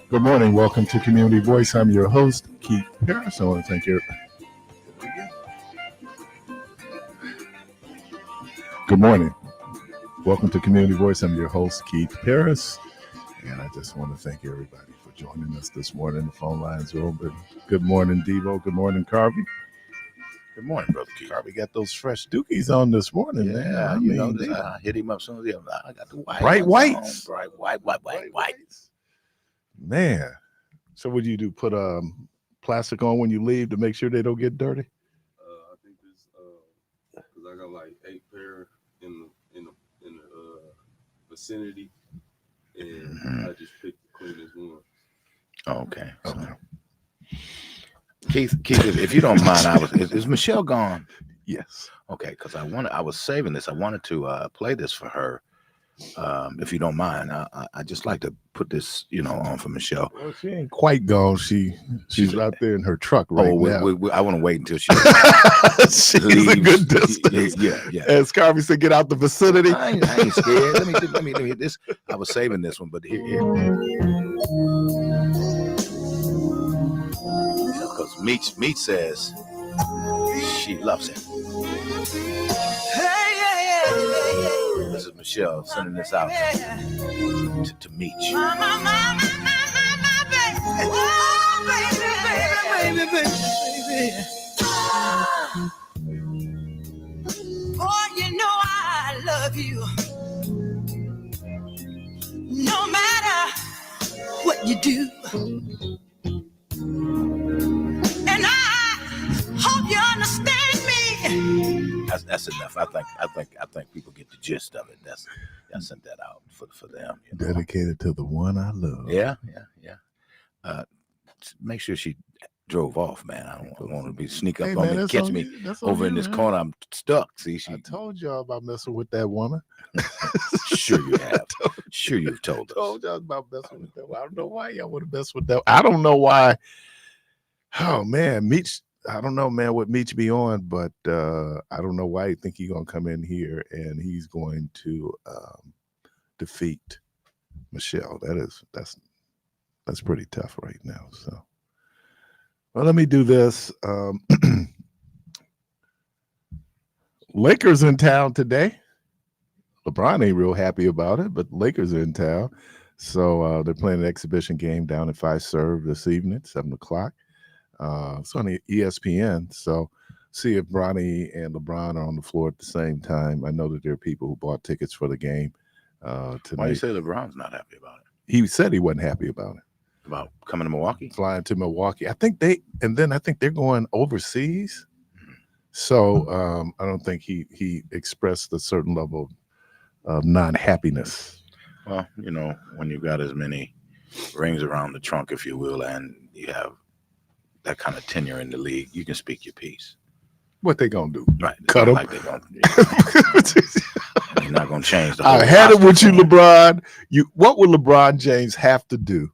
Good morning. Welcome to Community Voice. I'm your host, Keith Parris. I want to thank you. Good morning. Welcome to Community Voice. I'm your host, Keith Parris. And I just want to thank everybody for joining us this morning. The phone lines are open. Good morning, Devo. Good morning, Carvey. Good morning, Brother Keith. Carvey got those fresh dookies on this morning, man. I hit him up soon as I got the bright whites. Bright whites. Man. So what do you do? Put plastic on when you leave to make sure they don't get dirty? I think this because I got like 8 pair in the vicinity, and I just picked the cleanest one. Okay. Keith, if you don't mind, is Michelle gone? Yes. Okay, because I was saving this. I wanted to play this for her. If you don't mind, I just like to put this, on for Michelle. Well, she ain't quite gone. She's out there in her truck right now. I want to wait until she she's a good distance. Yeah. As Carvey said, get out the vicinity. I ain't scared. Let me hit this. I was saving this one, but here. Because Meach says she loves him. This is Michelle sending this out to Meach. Boy, you know I love you. No matter what you do. And I hope you understand me. That's enough. I think people get the gist of it. I sent that out for them. Dedicated to the one I love. Yeah. Make sure she drove off, man. I don't want to be sneak up on me, catch me over in this corner. I'm stuck. See, I told y'all about messing with that woman. Sure you have. Sure you've told us. I told y'all about messing with that woman. I don't know why y'all would have messed with that. I don't know why. Oh man, Meach. I don't know, man, what Meach be on, but I don't know why you think he's gonna come in here and he's going to defeat Michelle. That's pretty tough right now. So, well, let me do this. Lakers in town today. LeBron ain't real happy about it, but Lakers are in town. So they're playing an exhibition game down at 5 Serve this evening, 7:00. It's on the ESPN. So see if Bronny and LeBron are on the floor at the same time. I know that there are people who bought tickets for the game tonight. Why do you say LeBron's not happy about it? He said he wasn't happy about it. About coming to Milwaukee? Flying to Milwaukee. I think they're going overseas. So I don't think he expressed a certain level of non-happiness. Well, when you've got as many rings around the trunk, if you will, and you have that kind of tenure in the league, you can speak your piece. What they gonna do? Right. Cut them? Like you're not gonna change the whole I had it with you, LeBron. What would LeBron James have to do?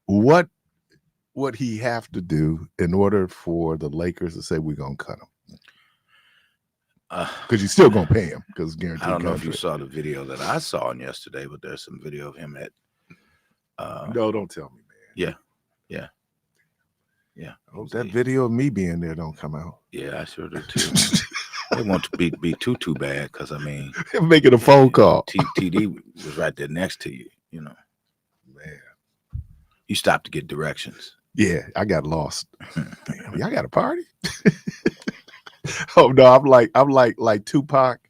What would he have to do in order for the Lakers to say we're gonna cut him? Because you're still gonna pay him because guaranteed. I don't know if you saw the video that I saw on yesterday, but there's some video of him at. No, don't tell me, man. Yeah. I hope that video of me being there don't come out. Yeah, I sure do too. They want to be too bad because making a phone call. TD was right there next to you. Man, you stopped to get directions. Yeah, I got lost. Damn, y'all got a party? Oh no, I'm like Tupac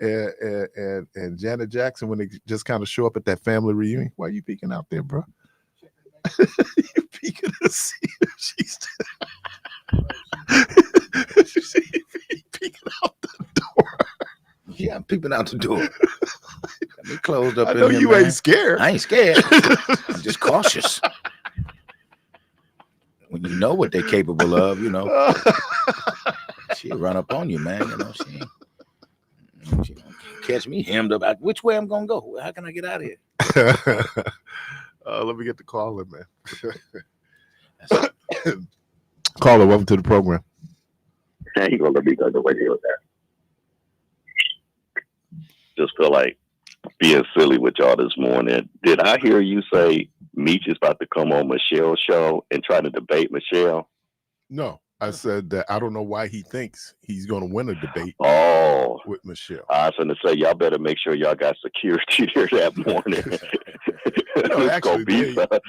and Janet Jackson when they just kind of show up at that family reunion. Why are you peeking out there, bro? You peeking to see if she's peeking out the door. Yeah, I'm peeping out the door. Got me closed up. I know you ain't scared. I ain't scared. I'm just cautious. When you know what they're capable of, she'll run up on you, man. You know, she don't catch me hemmed up. Which way I'm gonna go? How can I get out of here? Let me get the caller, man. Caller, welcome to the program. Now he gonna let me go the way he was at. Just feel like being silly with y'all this morning. Did I hear you say Meech is about to come on Michelle's show and try to debate Michelle? No, I said that I don't know why he thinks he's going to win a debate with Michelle. I was going to say, y'all better make sure y'all got security there that morning. No, actually,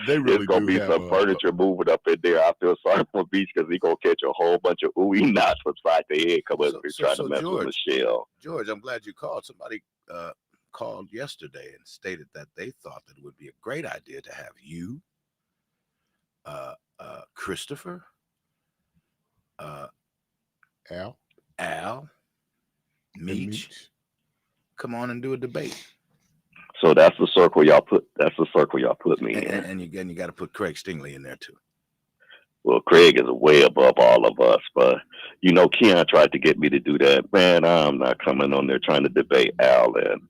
they really it's going to be some furniture moving up in there. I feel sorry for Beach because he's going to catch a whole bunch of ooey knots beside the head coming up and trying to mess with Michelle. George, I'm glad you called. Somebody called yesterday and stated that they thought that it would be a great idea to have you, Christopher, Al, Meech, come on and do a debate. So that's the circle y'all put. That's the circle y'all put me in. And you got to put Craig Stingley in there too. Well, Craig is way above all of us, but you know, Keon tried to get me to do that. Man, I'm not coming on there trying to debate Al and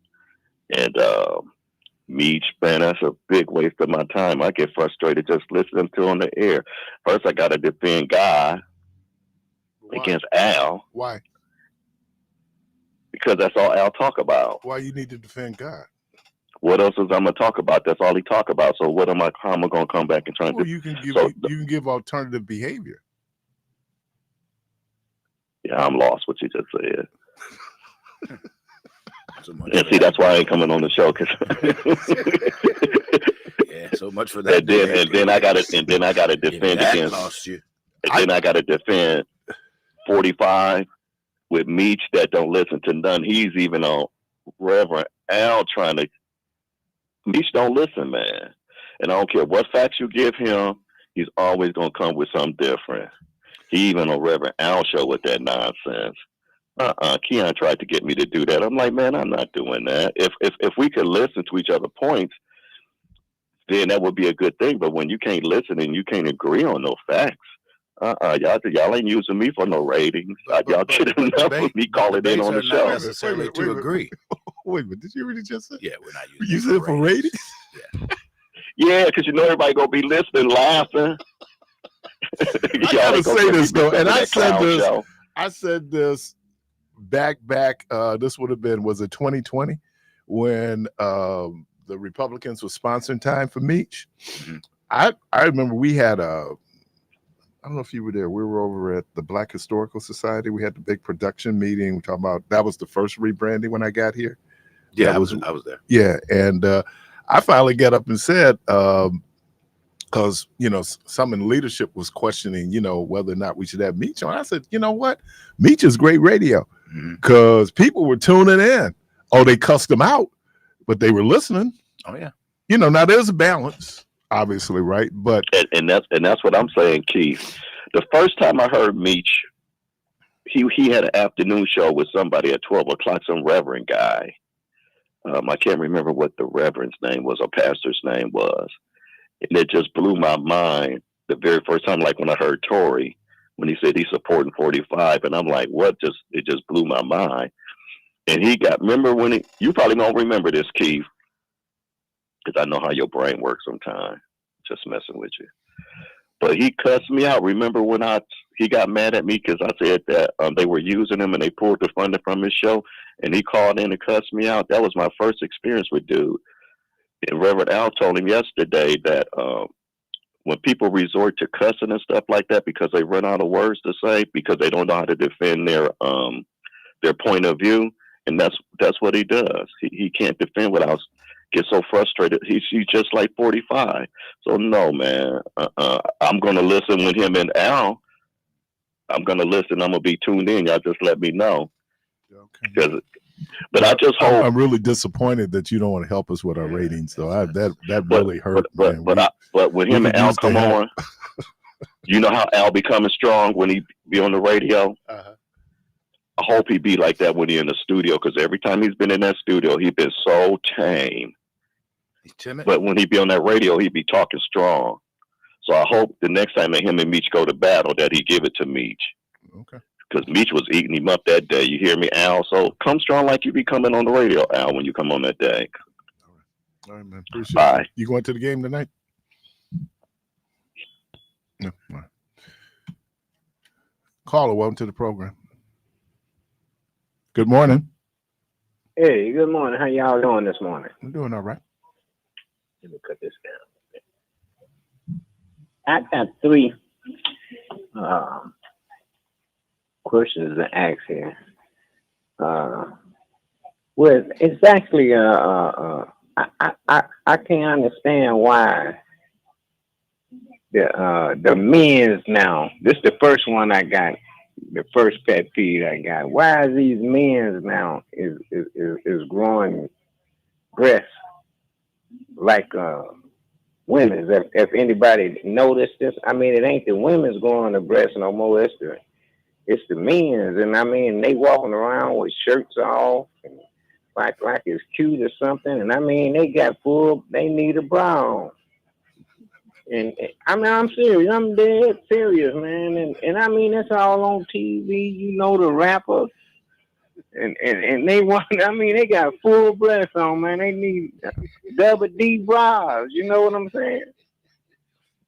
Meech. Man, that's a big waste of my time. I get frustrated just listening to on the air. First, I got to defend Guy against Al. Why? Because that's all Al talk about. Why you need to defend Guy? What else is I'm gonna talk about? That's all he talk about. So what am I? How am I gonna come back and try to? You can give alternative behavior. Yeah, I'm lost. What you just said. And see, that's why I ain't coming on the show. Cause yeah, so much for that. And then I gotta defend against. Lost you. And then I gotta defend 45 with Meech that don't listen to none. He's even on Reverend Al trying to. Meech don't listen, man. And I don't care what facts you give him, he's always gonna come with something different. He even on Reverend Al show with that nonsense. Keon tried to get me to do that. I'm like, man, I'm not doing that. If we could listen to each other's points, then that would be a good thing. But when you can't listen and you can't agree on no facts, y'all ain't using me for no ratings. Y'all get enough of me calling in on the show. Not necessarily to agree. Wait, but did you really just say? Yeah, we're not using. You said for ratings? Yeah. Yeah, because you know everybody gonna be listening, laughing. I gotta say this though, and I said this back. This would have been, was it 2020 when the Republicans were sponsoring Time for Meech? Mm-hmm. I remember we had I don't know if you were there. We were over at the Black Historical Society. We had the big production meeting. We're talking about, that was the first rebranding when I got here. Yeah, I was there. Yeah, and I finally got up and said, because some in leadership was questioning, whether or not we should have Meech on. I said, you know what, Meech is great radio, because people were tuning in. Oh, they cussed them out, but they were listening. Oh yeah. Now there's a balance, obviously, right? But and that's what I'm saying, Keith. The first time I heard Meech, he had an afternoon show with somebody at 12 o'clock, some reverend guy. I can't remember what the reverend's name was or pastor's name was. And it just blew my mind the very first time, like when I heard Tory, when he said he's supporting 45. And I'm like, what? It just blew my mind. And remember when you probably don't remember this, Keith, because I know how your brain works sometimes, just messing with you. But he cussed me out. Remember when he got mad at me because I said that they were using him and they pulled the funding from his show, and he called in and cussed me out. That was my first experience with dude. And Reverend Al told him yesterday that when people resort to cussing and stuff like that because they run out of words to say because they don't know how to defend their point of view, and that's what he does. He can't defend without get so frustrated. He's just like 45. So no, man. I'm gonna listen with him and Al. I'm gonna listen. I'm gonna be tuned in. Y'all just let me know. Okay. But I just hope. I'm really disappointed that you don't want to help us with our ratings, though. That really hurt. But when him and Al come on, you know how Al becoming strong when he be on the radio. Uh-huh. I hope he be like that when he in the studio, because every time he's been in that studio, he's been so tame. He's timid. But when he be on that radio, he be talking strong. So I hope the next time that him and Meech go to battle, that he give it to Meech. Okay. because Meech was eating him up that day. You hear me, Al? So come strong like you be coming on the radio, Al, when you come on that day. All right, man. Appreciate Bye. it. You going to the game tonight? No. All right. Caller, welcome to the program. Good morning. Hey, good morning. How y'all doing this morning? I'm doing all right. Let me cut this down. I got three questions to ask here. Well, it's actually I can't understand why the men's now. This is the first one I got. The first pet peeve I got. Why is these men's now is growing breasts like women's? If anybody noticed this, I mean, it ain't the women's growing the breasts no more. It's the men's, and I mean, they walking around with shirts off, and like it's cute or something. And I mean, they need a bra on. And I mean, I'm serious. I'm dead serious, man. And I mean, it's all on TV. You know, the rappers, and they want. I mean, they got full breasts on, man. They need double D bras. You know what I'm saying?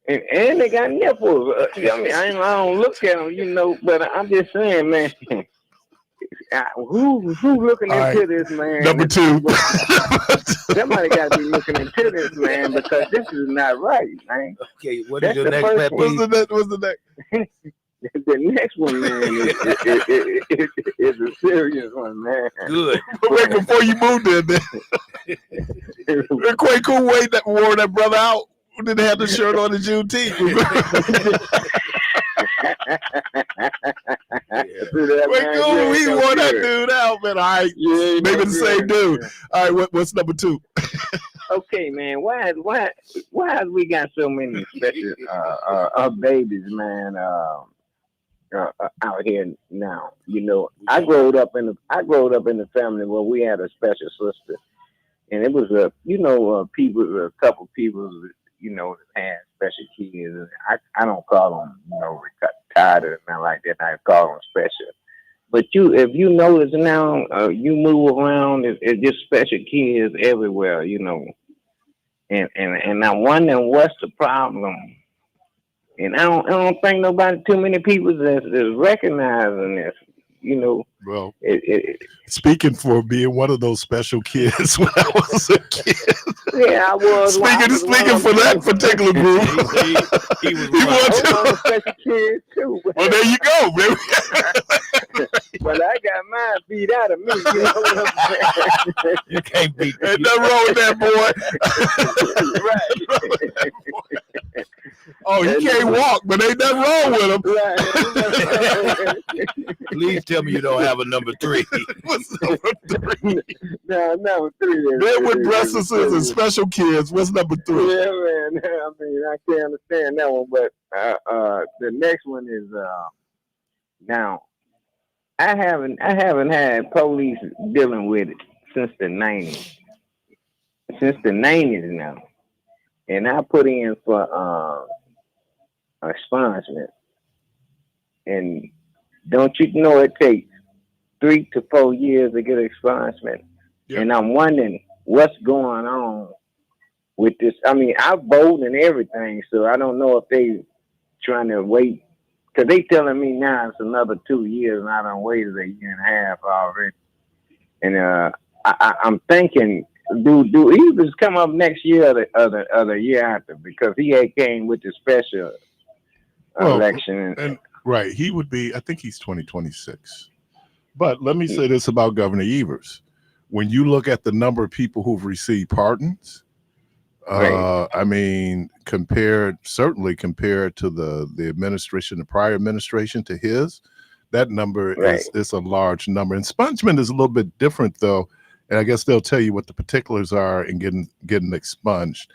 And they got nipples. I mean, I don't look at them, you know, but I'm just saying, man. Who looking into this, man? Number two. Somebody got to be looking into this, man, because this is not right, man. Okay, what That's is your the next first pet one. peeve? What's the next? The next one, man, is a serious one, man. Good. But wait, before you moved there, Quay Cool that wore that brother out. Who didn't have the shirt on the Juneteenth? Quay Cool, he wore that dude out, man. All right, Yeah, maybe the same dude. All right, what's number two? Okay, man. Why has we got so many special babies, man? Out here now, you know, I growed up in the family where we had a special sister, and it was a couple people, you know, that had special kids. I don't call them, you know, retired or nothing like that. I call them special. But if you notice now, you move around, it's just special kids everywhere, you know, and I'm wondering what's the problem. And I don't think too many people is recognizing this, you know. Well, speaking for being one of those special kids when I was a kid. Yeah, I was. Speaking for that particular group. He was a special kid too. Well, there you go, baby. But I got mine beat out of me. You know what I'm saying? You can't beat that. Ain't nothing wrong with that boy. Right. Oh, he can't walk, but ain't nothing wrong with him. Right. Please tell me you don't have a number three. What's number three? No, number three. Men with breast and special kids. What's number three? Yeah, man. I mean, I can't understand that one, but the next one is now. I haven't had police dealing with it since the 90s. Since the 90s now, and I put in for expungement, and don't you know it takes 3 to 4 years to get expungement? Yeah. And I'm wondering what's going on with this. I mean, I vote and everything, so I don't know if they trying to wait. Cause they telling me now it's another 2 years, and I done waited a year and a half already. And I'm thinking, do Evers come up next year or the year after? Because he came with the special election. And right, he would be. I think he's 2026. But let me say this about Governor Evers: when you look at the number of people who've received pardons. Right. I mean, certainly compared to the administration, the prior administration to his, that number is a large number. And expungement is a little bit different, though, and I guess they'll tell you what the particulars are in getting expunged.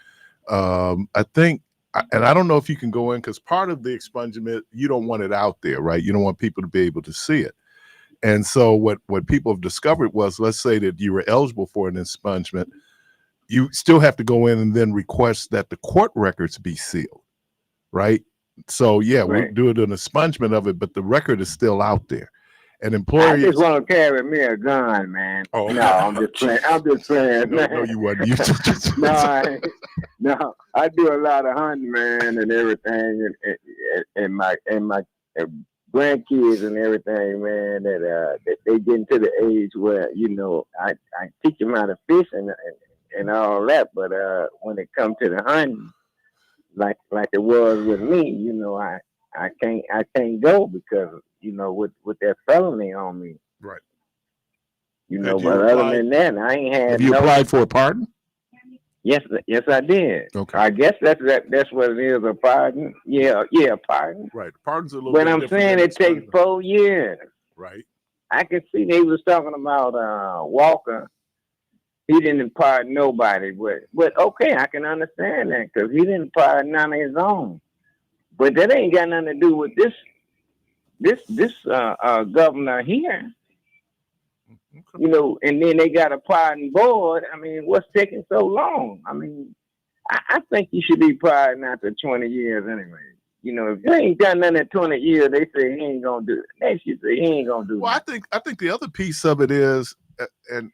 I think, and I don't know if you can go in, because part of the expungement, you don't want it out there, right? You don't want people to be able to see it. And so what people have discovered was, let's say that you were eligible for an expungement, you still have to go in and then request that the court records be sealed, right? So yeah, we're Right. doing an expungement of it, but the record is still out there. And I employers, just want to carry me a gun, man. Oh, No, I'm just playing. I'm just playing, no, man. no, you wasn't. You No, I do a lot of hunting, man, and everything, and my grandkids and everything, man. That they getting to the age where I teach them how to fish and all that, but when it comes to the hunting, like it was with me, I can't go because with that felony on me. Right. But other than that, I ain't had. Have you applied for a pardon? Yes, I did. Okay. I guess that's what it is, a pardon. Yeah, a pardon. Right. Pardon's a little But bit I'm different saying than it takes expungement. 4 years. Right. I can see they was talking about Walker. He didn't pardon nobody, but okay, I can understand that because he didn't pardon none of his own. But that ain't got nothing to do with this governor here. Okay. And then they got a pardon board. I mean, what's taking so long? I mean, I think you should be pardoned after 20 years anyway. If you ain't done nothing in 20 years, they say he ain't gonna do it. Next you say he ain't gonna do it. Well, I think the other piece of it is, and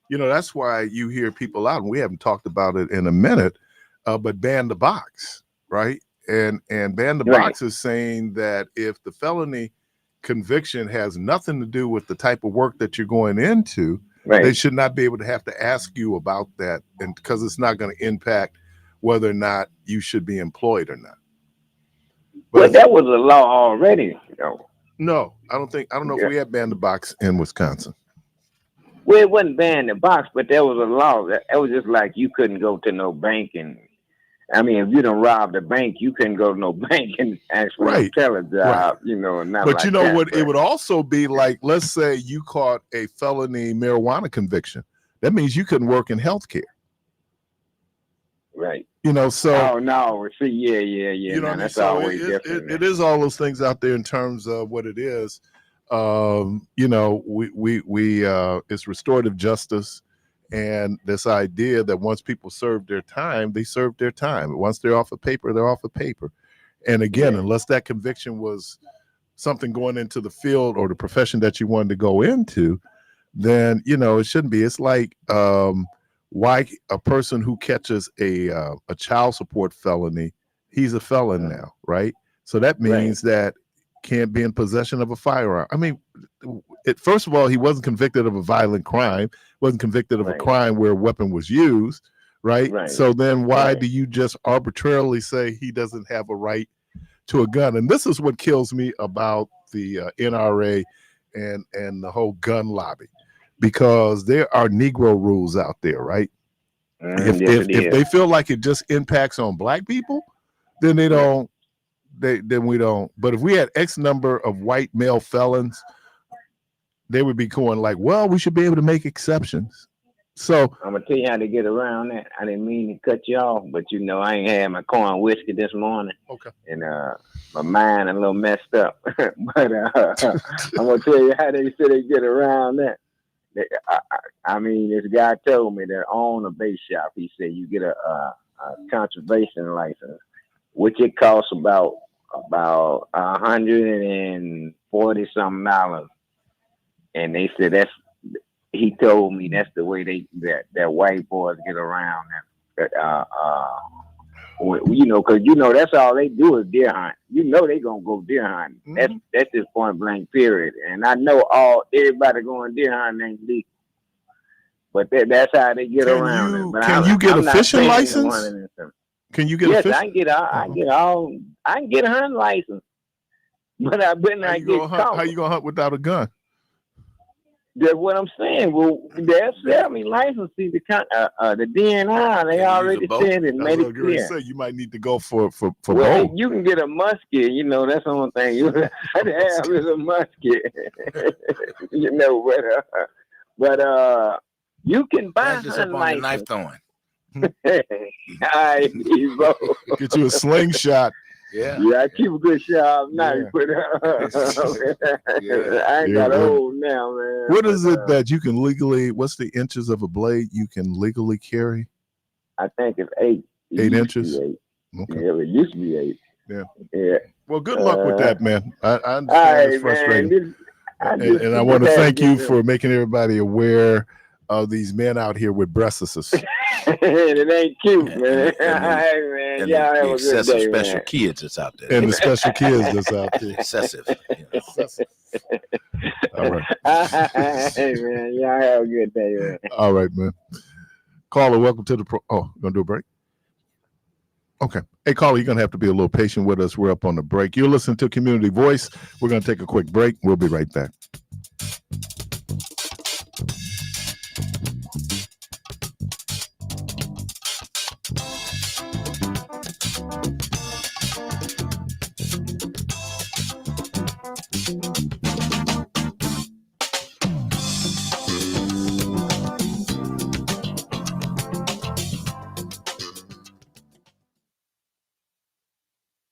that's why you hear people out, and we haven't talked about it in a minute, but ban the box, right? And ban the box is saying that if the felony conviction has nothing to do with the type of work that you're going into, they should not be able to have to ask you about that, and because it's not going to impact whether or not you should be employed or not. But that was a law already. No, I don't know if we had banned the box in Wisconsin. Well, it wasn't banned the box, but there was a law that it was just like you couldn't go to no bank I mean, if you don't rob the bank, you couldn't go to no bank and actually tell a job, not But like you know that, what? It would also be like, let's say you caught a felony marijuana conviction. That means you couldn't work in healthcare. Right. So. Oh, no. See, yeah. Man, that's always different. It is all those things out there in terms of what it is. It's restorative justice. And this idea that once people serve their time, they serve their time. Once they're off of paper, they're off of paper. And again, unless that conviction was something going into the field or the profession that you wanted to go into, then, it shouldn't be. It's like why a person who catches a child support felony, he's a felon now, right? So that means that can't be in possession of a firearm. I mean, first of all, he wasn't convicted of a violent crime, wasn't convicted of a crime where a weapon was used, right? So then why do you just arbitrarily say he doesn't have a right to a gun? And this is what kills me about the NRA and the whole gun lobby, because there are Negro rules out there, right? If they feel like it just impacts on black people, then they don't. Then we don't. But if we had X number of white male felons, they would be going like, well, we should be able to make exceptions. So I'm gonna tell you how to get around that. I didn't mean to cut you off, but I ain't had my corn whiskey this morning. Okay. And my mind a little messed up. But I'm gonna tell you how they say they get around that. I mean, this guy told me that on a base shop, he said you get a conservation license, which it costs about $140-something. And they said he told me that's the way that white boys get around that. Because that's all they do is deer hunt. They gonna go deer hunting. Mm-hmm. That's just point blank period. And I know everybody going deer hunting ain't legal, but that's how they get around it. But can you get a fishing license? Can you get a fish? I can get a hunting license, but I better not get caught. How you gonna hunt without a gun? That's what I'm saying. Well, they'll sell me license. See the DNI. They already said it, made it clear. Say you might need to go for well, both. You can get a musket. That's the only thing you have is a musket. But you can buy a hunting license. Knife throwing. Get you a slingshot. Yeah, I keep a good sharp knife, but I ain't got old now, man. What is it that you can legally? What's the inches of a blade you can legally carry? I think it's 8. 8 inches. 8. Okay. Yeah, it used to be 8. Yeah. Well, good luck with that, man. I All understand right, it's frustrating. man. And I want to thank you for making everybody aware of these men out here with breastises. It ain't cute, And- man. and All right, man. And Y'all have the a good excessive day, special man. kids that's out there. And the special kids that's out there. Excessive. You know. Excessive. All right. Hey, man. Y'all have a good day, man. All right, man. Caller, welcome to the you gonna do a break? Okay. Hey, caller, you're gonna have to be a little patient with us. We're up on the break. You're listening to Community Voice. We're gonna take a quick break. We'll be right back.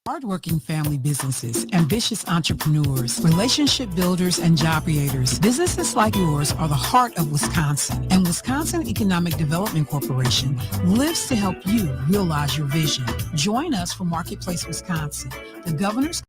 Hardworking family businesses, ambitious entrepreneurs, relationship builders, and job creators. Businesses like yours are the heart of Wisconsin, and Wisconsin Economic Development Corporation lives to help you realize your vision. Join us for Marketplace Wisconsin, the governor's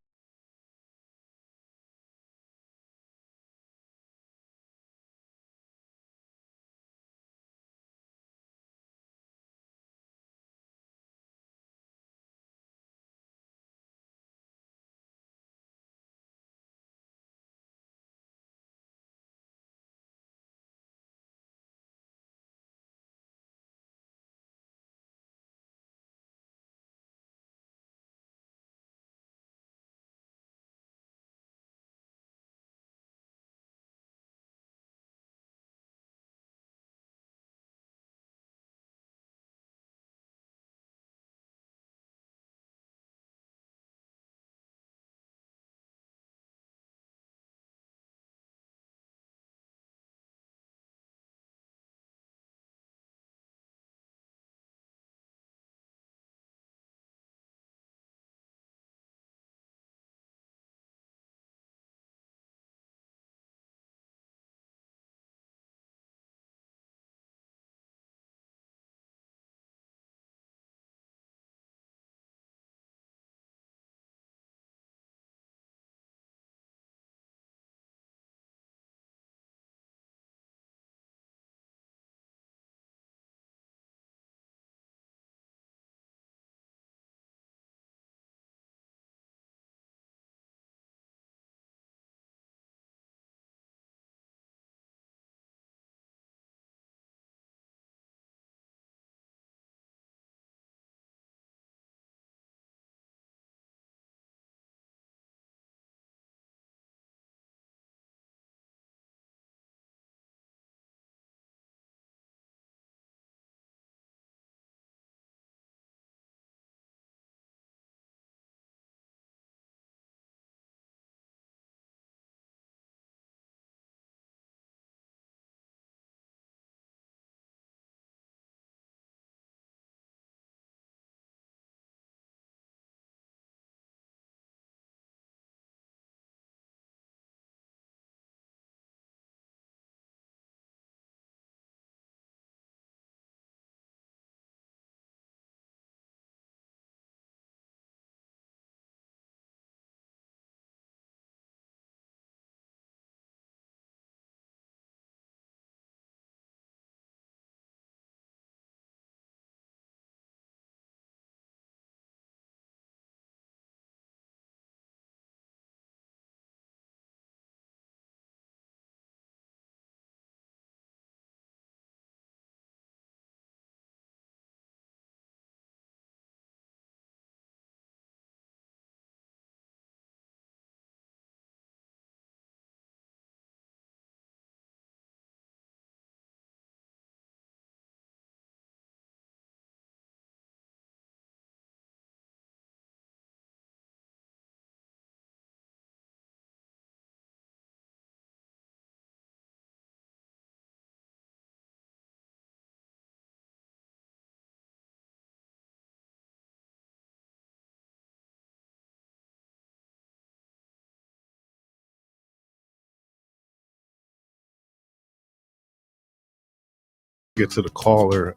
Get to the caller.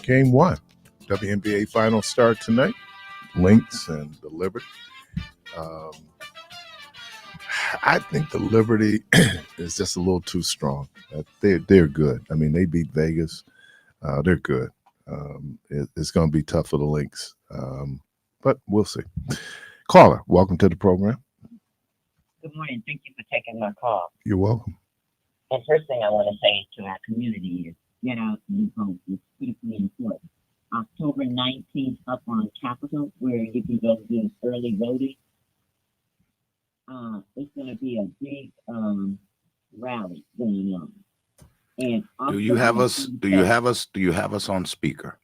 Game one. WNBA final start tonight. Lynx and the Liberty. I think the Liberty is just a little too strong. They're good. I mean, they beat Vegas. They're good. It's going to be tough for the Lynx, but we'll see. Caller, welcome to the program. Good morning. Thank you for taking my call. You're welcome. And first thing I want to say to our community is get out and vote. It's critically important. October 19th up on Capitol, where you can go do early voting. It's going to be a big rally going on. And Do you have us? Do you have us? Do you have us on speaker?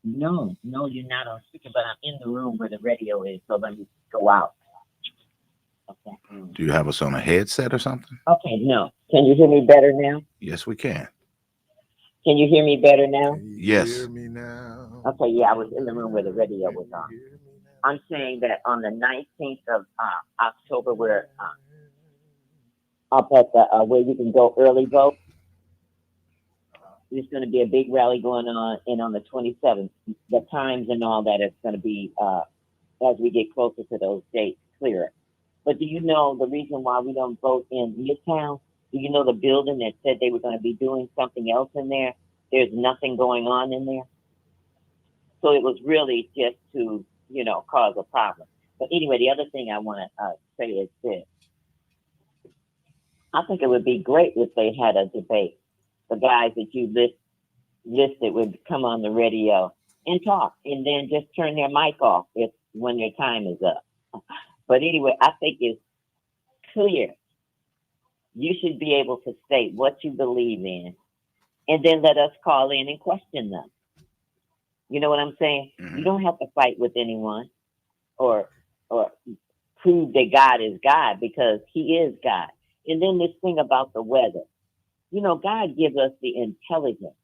No, you're not on speaker, but I'm in the room where the radio is. So let me go out. Okay. Do you have us on a headset or something? Okay, no. Can you hear me better now? Yes, we can. Can you hear me better now? Yes. Hear me now. Okay, yeah, I was in the room where the radio was on. I'm saying that on the 19th of October, we're up at the where you can go early vote. There's going to be a big rally going on, and on the 27th, the times and all that is going to be as we get closer to those dates clearer. But do you know the reason why we don't vote in Midtown? Do you know the building that said they were going to be doing something else in there? There's nothing going on in there. So it was really just to, cause a problem. But anyway, the other thing I want to say is this. I think it would be great if they had a debate. The guys that you listed would come on the radio and talk, and then just turn their mic off when their time is up. But anyway, I think it's clear. You should be able to state what you believe in, and then let us call in and question them. You know what I'm saying? Mm-hmm. You don't have to fight with anyone or prove that God is God, because he is God. And then this thing about the weather. God gives us the intelligence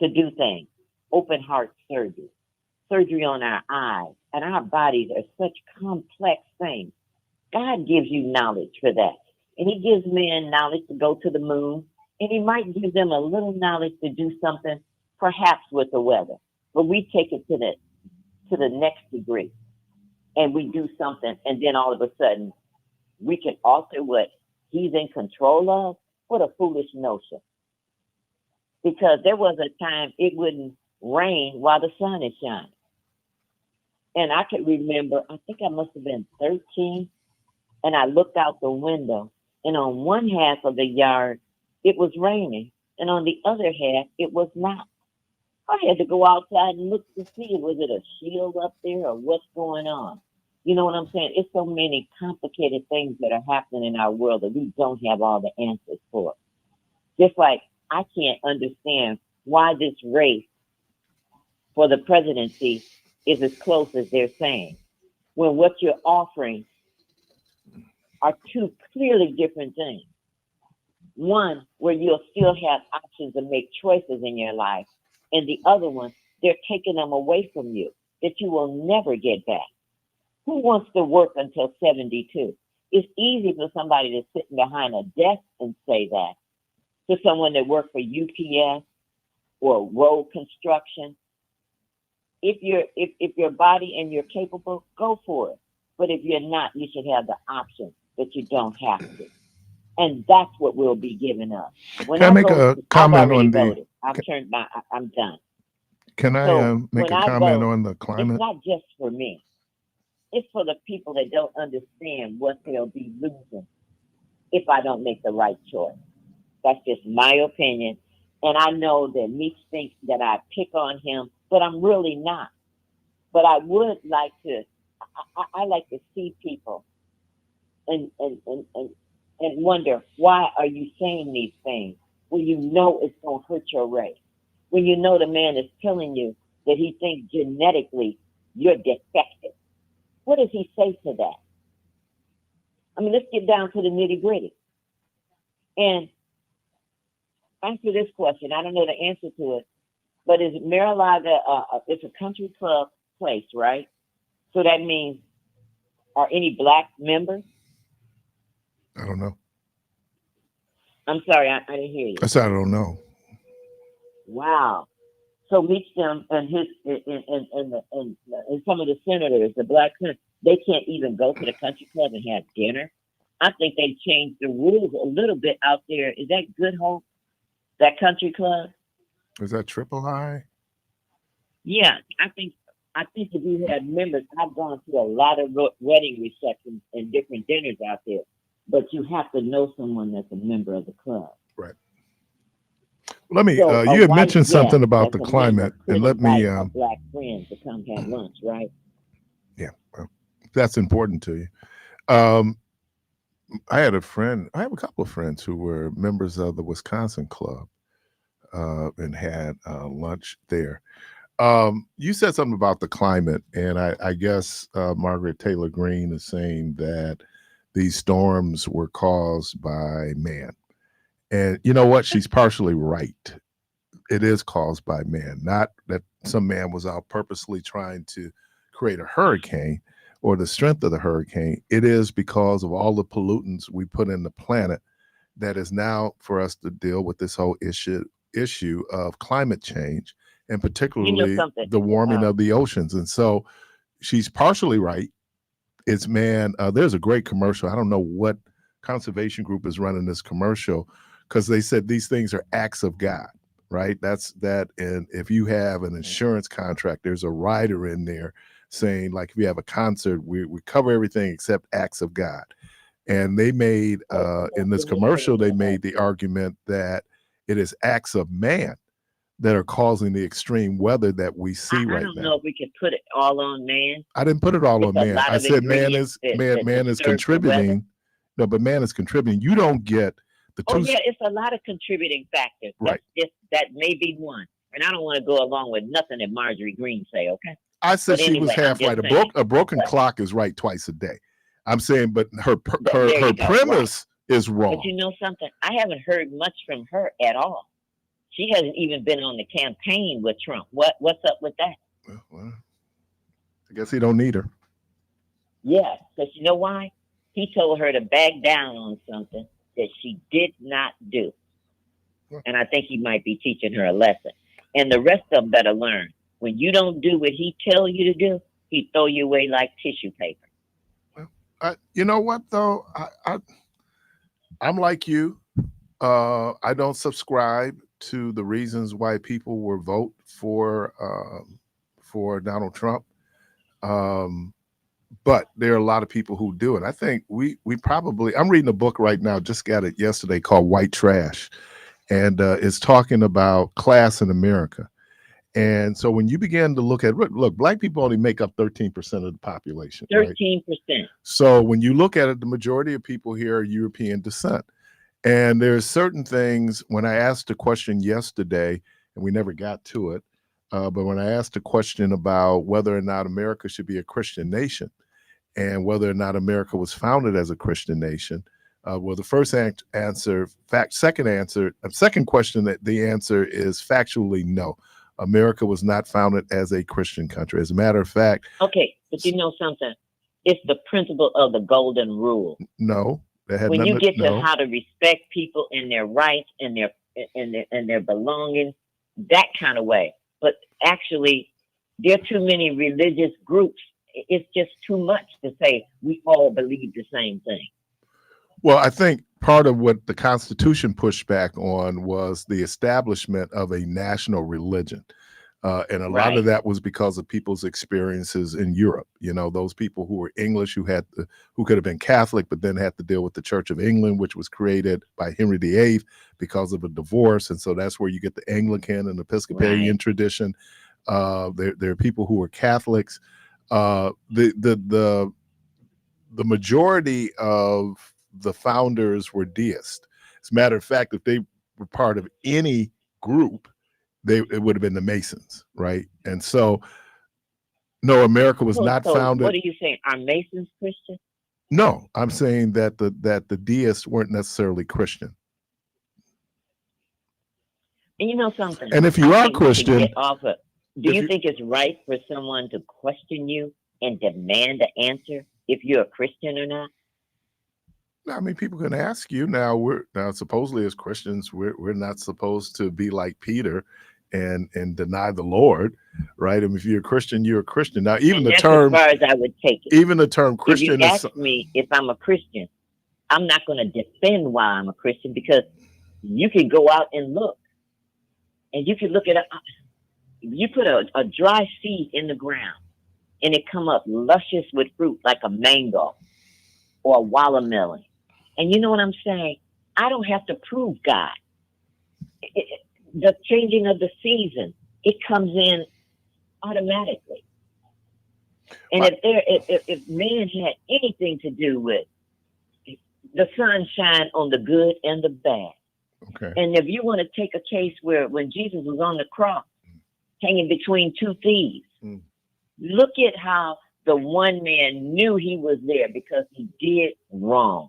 to do things. Open heart surgery on our eyes, and our bodies are such complex things. God gives you knowledge for that. And he gives men knowledge to go to the moon, and he might give them a little knowledge to do something, perhaps with the weather. But we take it to the next degree, and we do something, and then all of a sudden, we can alter what he's in control of. What a foolish notion. Because there was a time it wouldn't rain while the sun is shining. And I can remember, I think I must have been 13, and I looked out the window, and on one half of the yard, it was raining, and on the other half, it was not. I had to go outside and look to see, was it a shield up there or what's going on? You know what I'm saying? It's so many complicated things that are happening in our world that we don't have all the answers for. Just like I can't understand why this race for the presidency is as close as they're saying, when what you're offering are two clearly different things. One, where you'll still have options to make choices in your life, and the other one, they're taking them away from you that you will never get back. Who wants to work until 72? It's easy for somebody to sit behind a desk and say that. To someone that worked for UPS or road construction. If your body and you're capable, go for it. But if you're not, you should have the option that you don't have to. And that's what will be given us. When Can I make a comment on the? I'm done. Can I make a comment on the It's climate? not just for me. It's for the people that don't understand what they'll be losing if I don't make the right choice. That's just my opinion. And I know that Meech thinks that I pick on him, but I'm really not. But I would like to, I like to see people and wonder, why are you saying these things when you know it's going to hurt your race? When you know the man is telling you that he thinks genetically you're defective. What does he say to that? I mean, let's get down to the nitty gritty. And answer this question. I don't know the answer to it, but is Mar-a-Lago, it's a country club place, right? So that means, are any black members? I don't know. I'm sorry, I didn't hear you. I said I don't know. Wow. So Meach them and his and some of the senators, the black senators, they can't even go to the country club and have dinner. I think they changed the rules a little bit out there. Is that Good Hope? That country club? Is that Triple I? Yeah, I think if you had members, I've gone to a lot of wedding receptions and different dinners out there, but you have to know someone that's a member of the club. Right. Let me. So You had mentioned something guest about that's the a climate, member could and let me. invite a black friend to come have lunch, right? Yeah, well, that's important to you. I had a friend. I have a couple of friends who were members of the Wisconsin Club, and had lunch there. You said something about the climate, and I guess Margaret Taylor Greene is saying that these storms were caused by man. And you know what? She's partially right. It is caused by man, not that some man was out purposely trying to create a hurricane or the strength of the hurricane. It is because of all the pollutants we put in the planet that is now for us to deal with this whole issue of climate change, and particularly the warming of the oceans. And so she's partially right. It's man. There's a great commercial. I don't know what conservation group is running this commercial, because they said these things are acts of God, right? That's that. And if you have an insurance contract, there's a rider in there saying, like, if you have a concert, we cover everything except acts of God. And they made in this commercial, they made the argument that it is acts of man that are causing the extreme weather that we see right now. I don't know if we can put it all on man. I didn't put it all on man. I said man is contributing. No, but man is contributing. You don't get the two. Oh yeah, it's a lot of contributing factors. Right. That may be one. And I don't want to go along with nothing that Marjorie Greene say. Okay. I said she was half right. A broken clock is right twice a day. I'm saying, but her premise is wrong. But you know something? I haven't heard much from her at all. She hasn't even been on the campaign with Trump. What's up with that? Well, I guess he don't need her. Yeah, because you know why? He told her to back down on something that she did not do. And I think he might be teaching her a lesson. And the rest of them better learn. When you don't do what he tell you to do, he throw you away like tissue paper. You know what though? I'm like you. I don't subscribe to the reasons why people will vote for Donald Trump. But there are a lot of people who do. And I think we probably, I'm reading a book right now, just got it yesterday, called White Trash. And it's talking about class in America. And so when you begin to look, black people only make up 13% of the population. 13%. Right? So when you look at it, the majority of people here are European descent. And there's certain things, when I asked a question yesterday, and we never got to it, but when I asked a question about whether or not America should be a Christian nation and whether or not America was founded as a Christian nation, well, the first answer, second question, that the answer is factually no. America was not founded as a Christian country. As a matter of fact. Okay, but you know something? It's the principle of the golden rule. No. When you get to how to respect people and their rights and their belongings, that kind of way. But actually, there are too many religious groups. It's just too much to say we all believe the same thing. Well, I think part of what the Constitution pushed back on was the establishment of a national religion. And a lot of that was because of people's experiences in Europe. You know, those people who were English, who could have been Catholic, but then had to deal with the Church of England, which was created by Henry VIII because of a divorce. And so that's where you get the Anglican and Episcopalian tradition. There are people who were Catholics. The majority of the founders were deists. As a matter of fact, if they were part of any group, it would have been the Masons, right? And so, no, America was not founded. What are you saying? Are Masons Christian? No, I'm saying that the deists weren't necessarily Christian. And you know something? And if you are Christian, do you think it's right for someone to question you and demand an answer if you're a Christian or not? I mean, people can ask you. Now supposedly as Christians, we're not supposed to be like Peter and deny the Lord, right? I mean, if you're a Christian, you're a Christian. Now, even And the that's term, as far as I would take it. even the term If you Christian is ask me if I'm a Christian, I'm not going to defend why I'm a Christian, because you can go out and look, and you can look at you put a dry seed in the ground, and it come up luscious with fruit like a mango or a watermelon. And you know what I'm saying? I don't have to prove God. The changing of the season, it comes in automatically. And if man had anything to do with the sun shine on the good and the bad. okay. And if you want to take a case where when Jesus was on the cross, hanging between two thieves, look at how the one man knew he was there because he did wrong.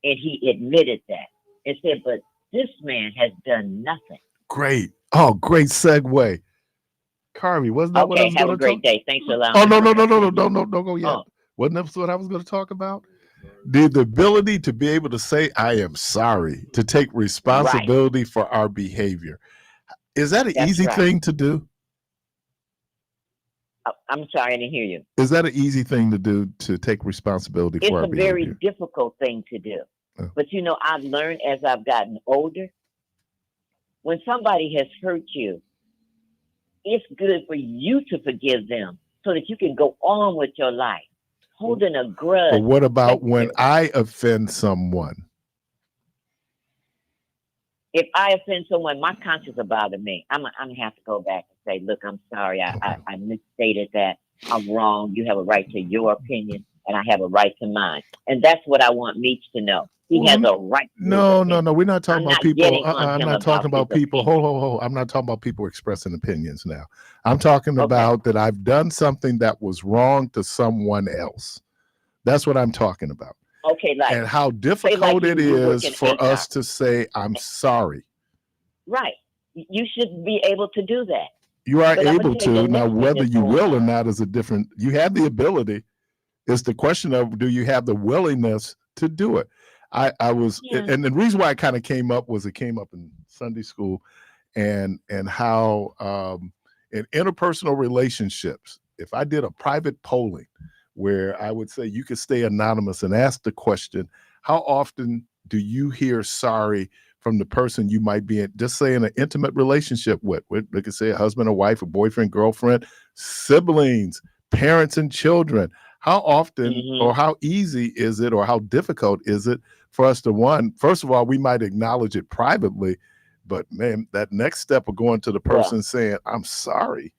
And he admitted that and said, but this man has done nothing. Great. Oh, great segue. Carvey, wasn't that what I Okay, was have going a to great talk? day. Thanks for allowing Oh, me. don't go yet. Oh. Wasn't that what I was going to talk about? The ability to be able to say, I am sorry, to take responsibility for our behavior. Is that an That's easy right. thing to do? I'm sorry, I didn't hear you. Is that an easy thing to do, to take responsibility It's for our a very behavior? difficult thing to do. Oh. But you know, I've learned as I've gotten older, when somebody has hurt you, it's good for you to forgive them so that you can go on with your life. Holding a grudge. But what about when you. I offend someone? If I offend someone, my conscience will bother me. I'm gonna have to go back and say, look, I'm sorry. I misstated that. I'm wrong. You have a right to your opinion, and I have a right to mine. And that's what I want Meech to know. He has a right to his opinion. No. We're not talking I'm about not people. getting on I'm him not talking about about his people. opinion. Ho. I'm not talking about people expressing opinions now. I'm talking Okay. about that I've done something that was wrong to someone else. That's what I'm talking about. Okay, like, and how difficult it you work is in for HR. us to say, I'm sorry. Right. You should be able to do that. You are But I'm able gonna tell you to. the Now, next thing whether that's you going will or on. not is a different, you have the ability. It's the question of, do you have the willingness to do it? I was, Yeah. and the reason why it kind of came up was it came up in Sunday school, and how in interpersonal relationships, if I did a private polling where I would say you could stay anonymous and ask the question, how often do you hear sorry from the person you might be in, just say in an intimate relationship with? They could say a husband or wife, a boyfriend, girlfriend, siblings, parents and children. How often or how easy is it, or how difficult is it for us to, first of all, we might acknowledge it privately, but man, that next step of going to the person saying, I'm sorry.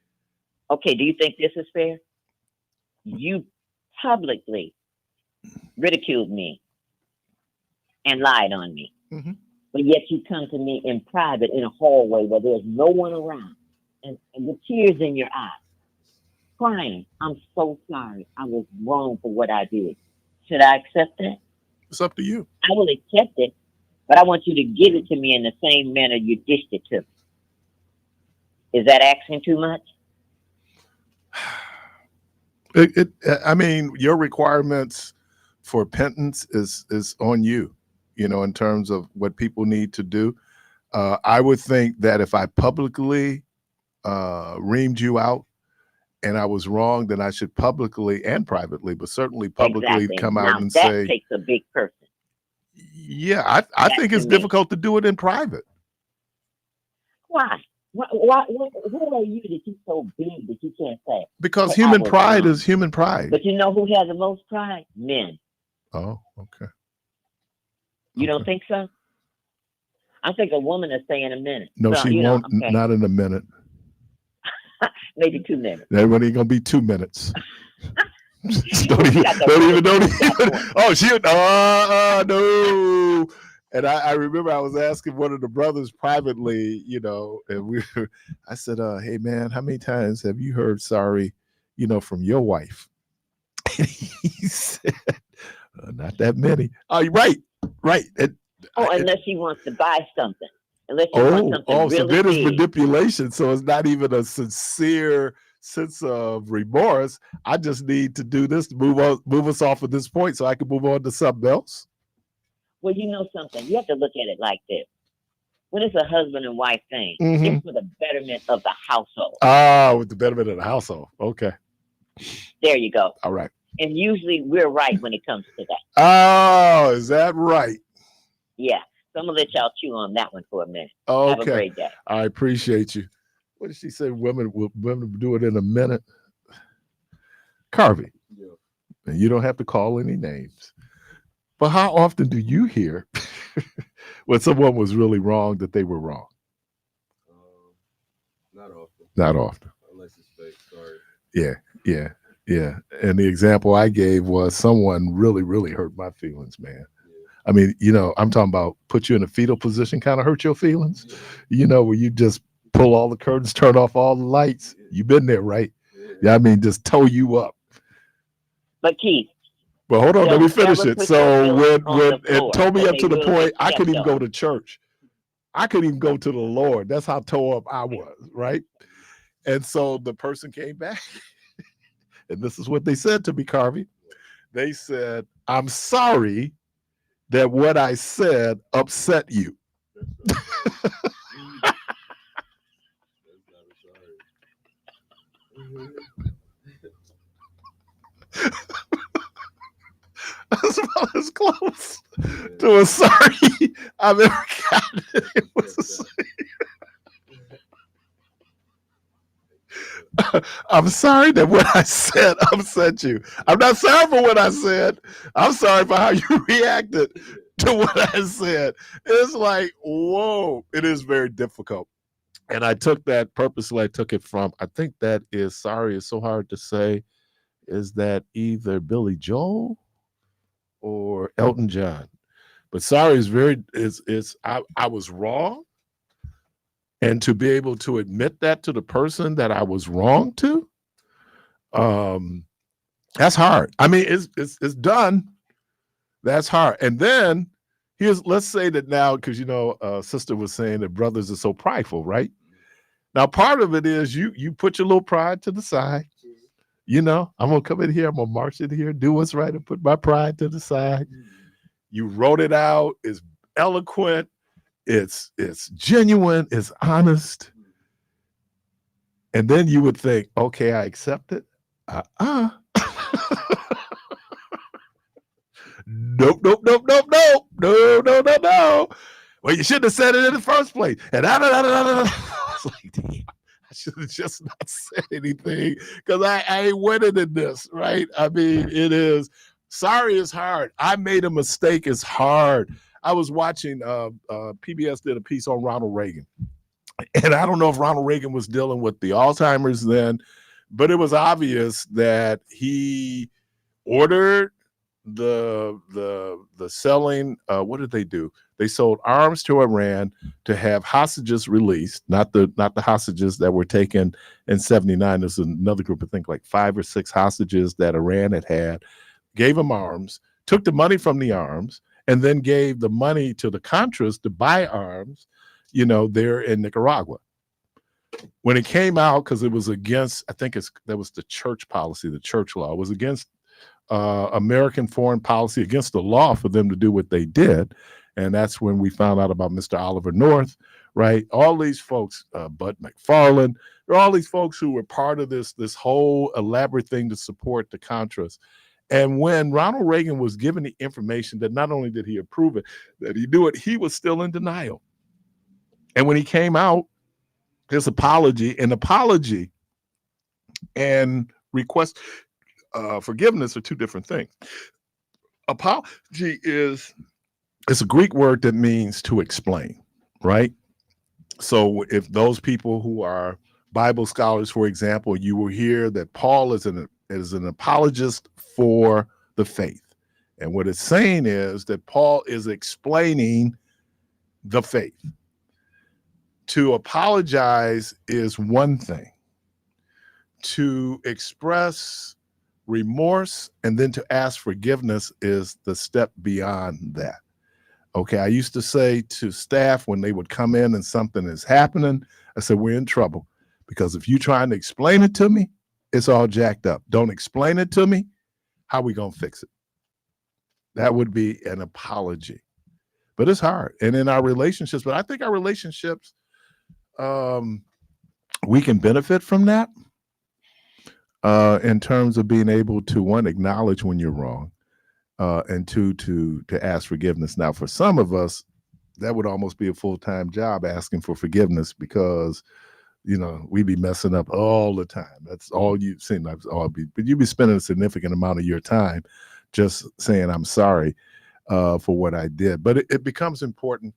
Okay, do you think this is fair? You publicly ridiculed me and lied on me. But yet you come to me in private in a hallway where there's no one around, and with tears in your eyes, crying, I'm so sorry. I was wrong for what I did. Should I accept that? It's up to you. I will accept it, but I want you to give it to me in the same manner you dished it to me. Is that asking too much? I mean, your requirements for repentance is on you, in terms of what people need to do. I would think that if I publicly reamed you out and I was wrong, then I should publicly and privately, but certainly publicly come out and say, that takes a big person. Yeah, I think it's difficult to do it in private. Why? Who are you that you're so big that you can't say? Because human pride is human pride. But you know who has the most pride? Men. Oh, okay. You don't think so? I think a woman will say in a minute. No, so, she won't. Not in a minute. Maybe 2 minutes. Everybody ain't gonna be 2 minutes. don't even. Oh, no. And I remember I was asking one of the brothers privately, and I said, hey man, how many times have you heard sorry, from your wife? And he said, not that many. Oh, right. Unless she wants to buy something. Unless you want something really so then it's big. manipulation. So it's not even a sincere sense of remorse. I just need to do this to move us off of this point so I can move on to something else. Well, you know something. You have to look at it like this. when it's a husband and wife thing, Mhm. it's for the betterment of the household. With the betterment of the household. Okay. There you go. All right. And usually we're right when it comes to that. Oh, is that right? Yeah. So I'm gonna let y'all chew on that one for a minute. Have a Okay. great day. I appreciate you. What did she say? Women will do it in a minute. Carvey, Yeah. and you don't have to call any names. But how often do you hear when someone was really wrong that they were wrong? Not often. Not often. Unless it's fake. Sorry. Yeah. And the example I gave was someone really, really hurt my feelings, man. Yeah. I mean, I'm talking about put you in a fetal position, kind of hurt your feelings. Yeah. Where you just pull all the curtains, turn off all the lights. You've been there, right? Yeah. Yeah, I mean, just toe you up. But Keith, But hold on, let me don't finish ever it. put your So feelings when on the it floor, tore me or up they to the will point get I couldn't even stepped go on. to church. I couldn't even go to the Lord. That's how tore up I was, right? And so the person came back, and this is what they said to me, Carvey. They said, "I'm sorry that what I said upset you." That's not a sorry. That's about as close to a sorry I've ever gotten. It was I'm sorry that what I said upset you. I'm not sorry for what I said. I'm sorry for how you reacted to what I said. It's like, whoa, it is very difficult. And I took that purposely. I took it from, I think that is, sorry, it's so hard to say. Is that either Billy Joel or Elton John? But sorry is I was wrong. And to be able to admit that to the person that I was wrong to, that's hard. I mean, it's done. That's hard. And then let's say that now, because sister was saying that brothers are so prideful, right? Now, part of it is you put your little pride to the side. I'm gonna come in here, I'm gonna march in here, do what's right, and put my pride to the side. You wrote it out, it's eloquent, it's genuine, it's honest. And then you would think, okay, I accept it. Nope. No. Well, you shouldn't have said it in the first place. And I was like, damn, I should have just not said anything because I ain't winning in this, right? I mean, it is. Sorry is hard. I made a mistake. It's hard. I was watching, PBS did a piece on Ronald Reagan. And I don't know if Ronald Reagan was dealing with the Alzheimer's then, but it was obvious that he ordered the selling. What did they do? They sold arms to Iran to have hostages released, not the hostages that were taken in '79. There's another group, I think, like 5 or 6 hostages that Iran had. Gave them arms, took the money from the arms, and then gave the money to the Contras to buy arms. There in Nicaragua. When it came out, because it was against, I think that was the church policy, the church law. It was against American foreign policy, against the law for them to do what they did. And that's when we found out about Mr. Oliver North, right? All these folks, Bud McFarland, there are all these folks who were part of this whole elaborate thing to support the Contras. And when Ronald Reagan was given the information that not only did he approve it, that he knew it, he was still in denial. And when he came out, his apology and request forgiveness are two different things. Apology it's a Greek word that means to explain, right? So if those people who are Bible scholars, for example, you will hear that Paul is an apologist for the faith. And what it's saying is that Paul is explaining the faith. To apologize is one thing. To express remorse and then to ask forgiveness is the step beyond that. Okay, I used to say to staff when they would come in and something is happening, I said, we're in trouble. Because if you're trying to explain it to me, it's all jacked up. Don't explain it to me. How are we going to fix it? That would be an apology. but it's hard. And in our relationships, but I think our relationships, we can benefit from that in terms of being able to, one, acknowledge when you're wrong, and two, to ask forgiveness. Now, for some of us, that would almost be a full-time job, asking for forgiveness, because we be messing up all the time. That's all you seem like, but you be spending a significant amount of your time just saying, I'm sorry for what I did. But it becomes important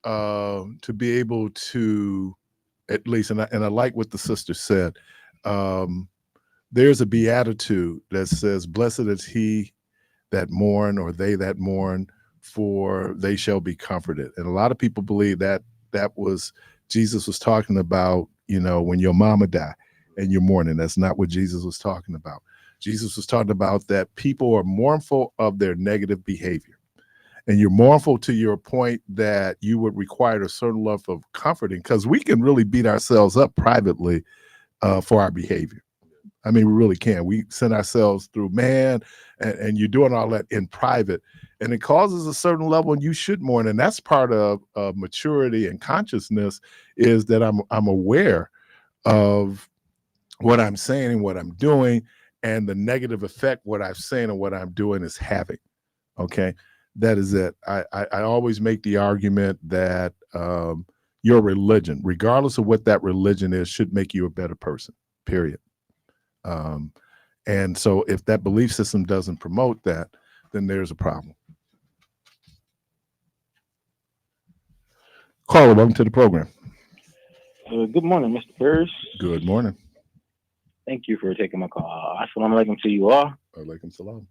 to be able to, at least, and I like what the sister said, there's a beatitude that says, blessed is he that mourn, or they that mourn, for they shall be comforted. And a lot of people believe that was Jesus was talking about, when your mama died and you're mourning. That's not what Jesus was talking about. Jesus was talking about that people are mournful of their negative behavior. And you're mournful to your point that you would require a certain level of comforting, because we can really beat ourselves up privately for our behavior. I mean, we really can. We send ourselves through, man, and you're doing all that in private. And it causes a certain level, and you should mourn. And that's part of maturity and consciousness, is that I'm aware of what I'm saying and what I'm doing, and the negative effect what I'm saying and what I'm doing is having. Okay, that is it. I always make the argument that your religion, regardless of what that religion is, should make you a better person, period. And so if that belief system doesn't promote that, then there's a problem. Caller, welcome to the program. Good morning, Mr. Parris. Good morning. Thank you for taking my call. Assalamu alaikum to you all. Alaikum salam.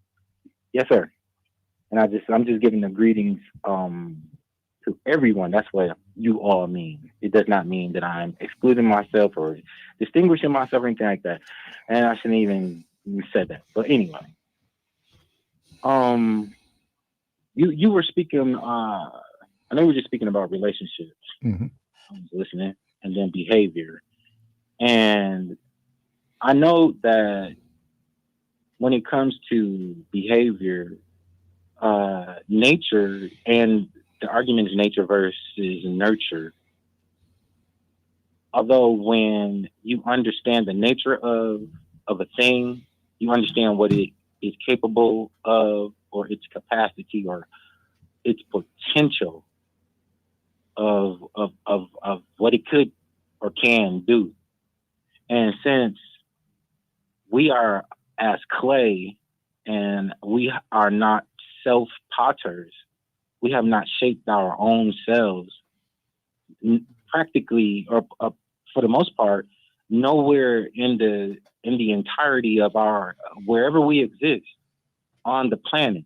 Yes, sir. And I'm just giving the greetings to everyone. That's what you all mean. It does not mean that I'm excluding myself or distinguishing myself or anything like that. And I shouldn't even say that. But anyway, you were speaking. I know we were just speaking about relationships, listening, and then behavior. And I know that when it comes to behavior, nature, and the argument is nature versus nurture. Although when you understand the nature of a thing, you understand what it is capable of, or its capacity, or its potential of what it could or can do. And since we are as clay, and we are not self-potters, we have not shaped our own selves practically, or for the most part, nowhere in the entirety of our, wherever we exist on the planet,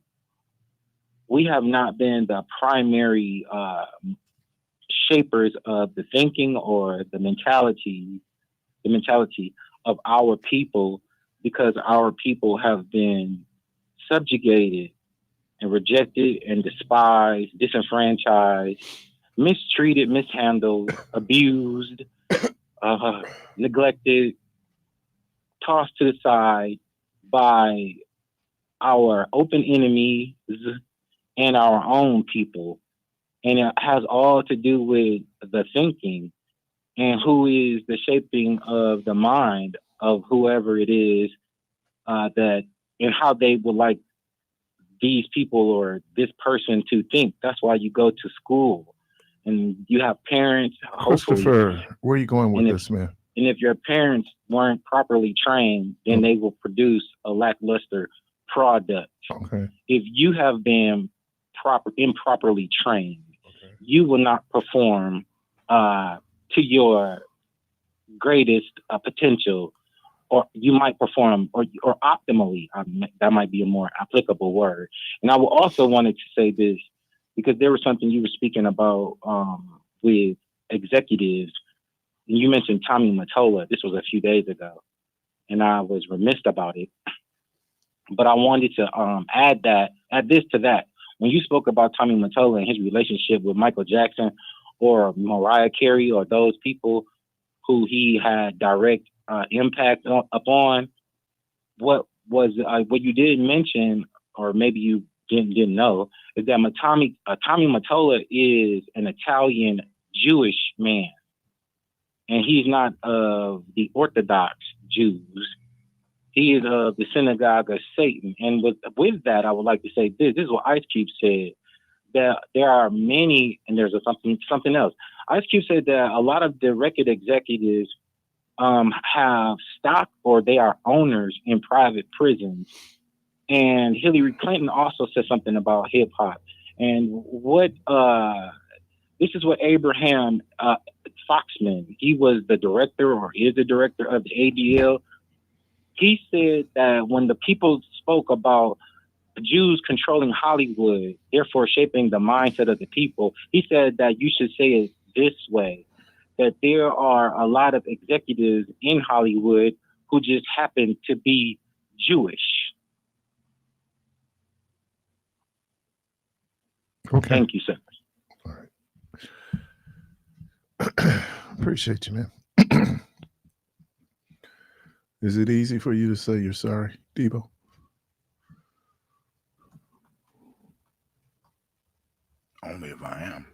we have not been the primary shapers of the thinking or the mentality of our people, because our people have been subjugated and rejected and despised, disenfranchised, mistreated, mishandled, abused, neglected, tossed to the side by our open enemies and our own people. And it has all to do with the thinking and who is the shaping of the mind of whoever it is that, and how they would like these people or this person to think. That's why you go to school and you have parents. Christopher, where are you going with this, man? And if your parents weren't properly trained, then they will produce a lackluster product. Okay. If you have been improperly trained, you will not perform to your greatest potential, or you might perform or optimally. That might be a more applicable word. And I also wanted to say this, because there was something you were speaking about with executives. And you mentioned Tommy Mottola. This was a few days ago, and I was remiss about it. But I wanted to add this to that. When you spoke about Tommy Mottola and his relationship with Michael Jackson or Mariah Carey or those people who he had direct impact upon, what you did mention, or maybe you didn't know is that Tommy Mottola is an Italian Jewish man, and he's not of the Orthodox Jews. He is of the synagogue of Satan. And with that, I would like to say this. This is what Ice Cube said. That there are many, and there's something else. Ice Cube said that a lot of the record executives have stock or they are owners in private prisons. And Hillary Clinton also said something about hip hop. And this is what Abraham Foxman, he was the director or is the director of the ADL. He said that when the people spoke about Jews controlling Hollywood, therefore shaping the mindset of the people, he said that you should say it this way, that there are a lot of executives in Hollywood who just happen to be Jewish. Okay. Thank you, sir. All right. Appreciate you, man. Is it easy for you to say you're sorry, Debo? Only if I am.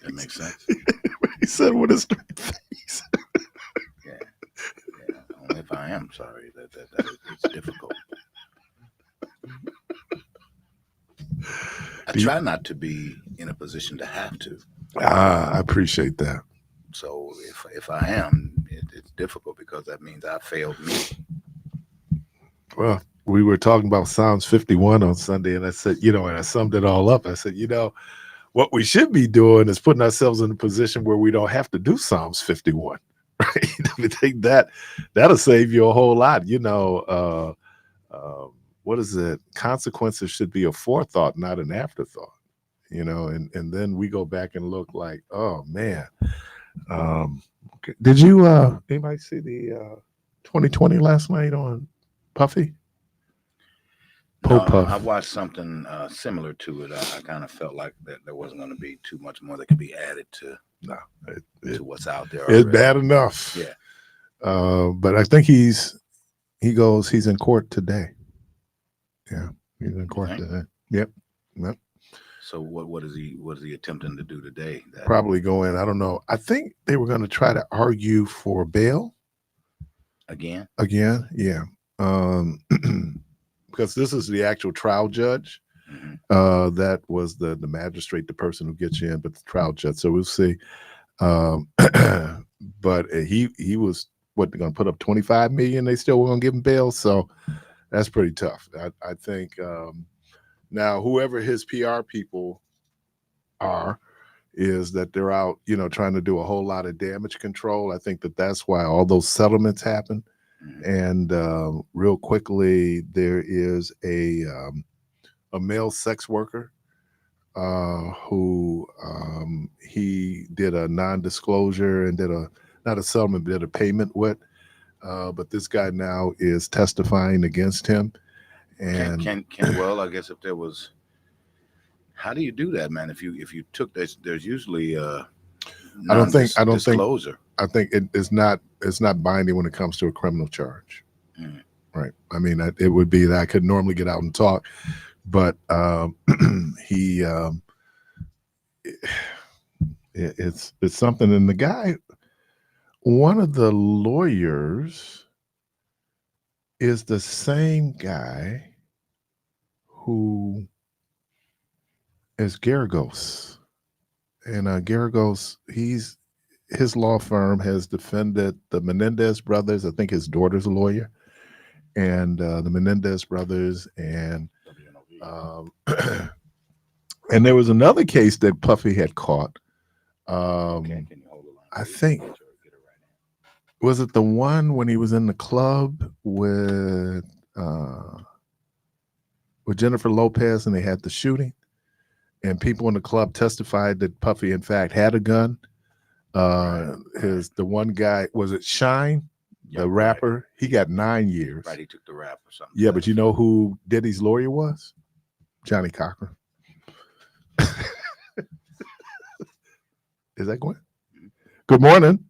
That makes sense. He said with a straight face. Yeah. Only if I am sorry. It's difficult. I try not to be in a position to have to. I appreciate that. So if I am, it's difficult because that means I failed me. Well, we were talking about Psalms 51 on Sunday, and I said, and I summed it all up. I said, what we should be doing is putting ourselves in a position where we don't have to do Psalms 51. Right? I think that'll save you a whole lot. What is it? Consequences should be a forethought, not an afterthought. And then we go back and look like, oh man. Okay. Did you anybody see the 2020 last night on Puffy? Puff. I watched something similar to it. I kind of felt like that there wasn't going to be too much more that could be added to what's out there. It's bad enough. Yeah. But I think he's in court today. Yeah, he's in court today. Yep. So what is he attempting to do today? Probably go in. I don't know. I think they were going to try to argue for bail. Again, yeah. Because this is the actual trial judge. Mm-hmm. That was the magistrate, the person who gets you in, but the trial judge. So we'll see. But he was going to put up $25 million. They still were going to give him bail. So that's pretty tough. I think now whoever his PR people are is that they're out, trying to do a whole lot of damage control. I think that's why all those settlements happen. And real quickly, there is a male sex worker who he did a non-disclosure and not a settlement, but did a payment with. But this guy now is testifying against him. And well, I guess if there was, how do you do that, man? If you took this, there's usually disclosure. I think it's not binding when it comes to a criminal charge. Mm. Right. I mean, it would be that I could normally get out and talk, but it's something. And the guy, one of the lawyers is the same guy who is Garagos. And Garagos, his law firm has defended the Menendez brothers. I think his daughter's a lawyer. And the Menendez brothers. And and there was another case that Puffy had caught. I think, was it the one when he was in the club with Jennifer Lopez and they had the shooting? And people in the club testified that Puffy, in fact, had a gun. The one guy, was it Shine, the rapper? Right. He got 9 years. Right, he took the rap or something. Yeah, but you know who Diddy's lawyer was? Johnny Cochran. Is that Gwen? Good morning.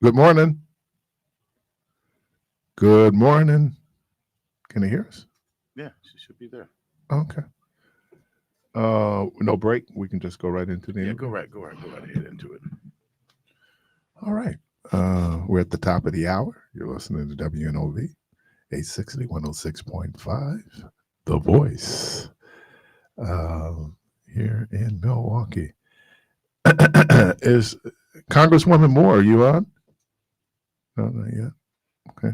Good morning. Good morning. Can you hear us? Yeah, she should be there. Okay. No break. We can just go right into the Yeah, interview. go right ahead into it. All right. We're at the top of the hour. You're listening to WNOV 860 106.5, The Voice, here in Milwaukee. Is Congresswoman Moore, are you on? No, not yet. Okay.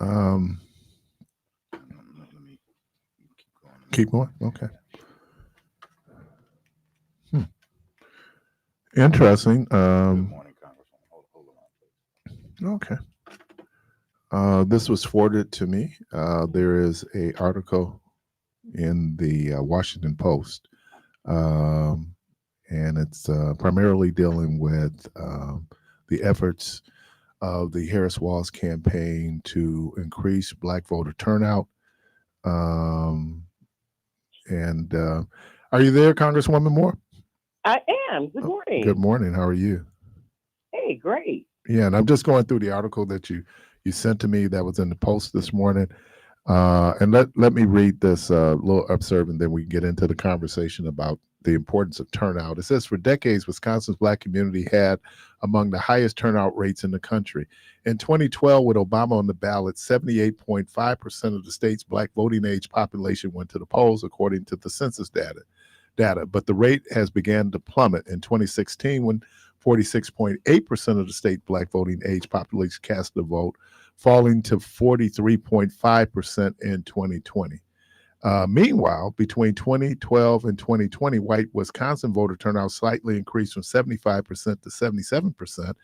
Let me Keep going. Okay. Interesting. Good morning, Congresswoman. Hold on, please. Okay. This was forwarded to me. There is a article in the Washington Post, and it's primarily dealing with the efforts of the Harris Walz campaign to increase Black voter turnout. And are you there, Congresswoman Moore? I am. Good morning. Good morning. How are you? Hey, great. Yeah, and I'm just going through the article that you sent to me that was in the Post this morning. And let me read this little excerpt, and then we can get into the conversation about the importance of turnout. It says, for decades, Wisconsin's Black community had among the highest turnout rates in the country. In 2012, with Obama on the ballot, 78.5% of the state's Black voting age population went to the polls, according to the census data. But the rate has begun to plummet in 2016 when 46.8% of the state Black voting age population cast the vote, falling to 43.5% in 2020. Meanwhile, between 2012 and 2020, white Wisconsin voter turnout slightly increased from 75% to 77%,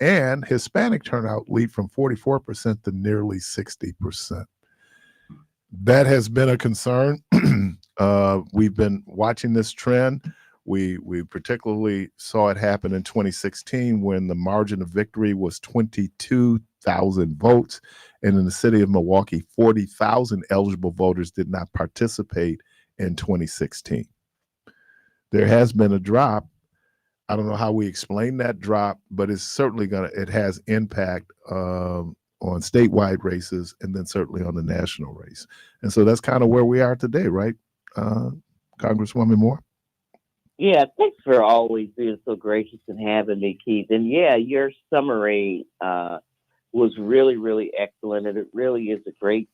and Hispanic turnout leaped from 44% to nearly 60%. That has been a concern. We've been watching this trend. We particularly saw it happen in 2016 when the margin of victory was 22,000 votes. And in the city of Milwaukee, 40,000 eligible voters did not participate in 2016. There has been a drop. I don't know how we explain that drop, but it's certainly it has impact on statewide races and then certainly on the national race. And so that's kind of where we are today, right, Congresswoman Moore? Yeah, thanks for always being so gracious and having me, Keith. And yeah, your summary was really, really excellent. And it really is a great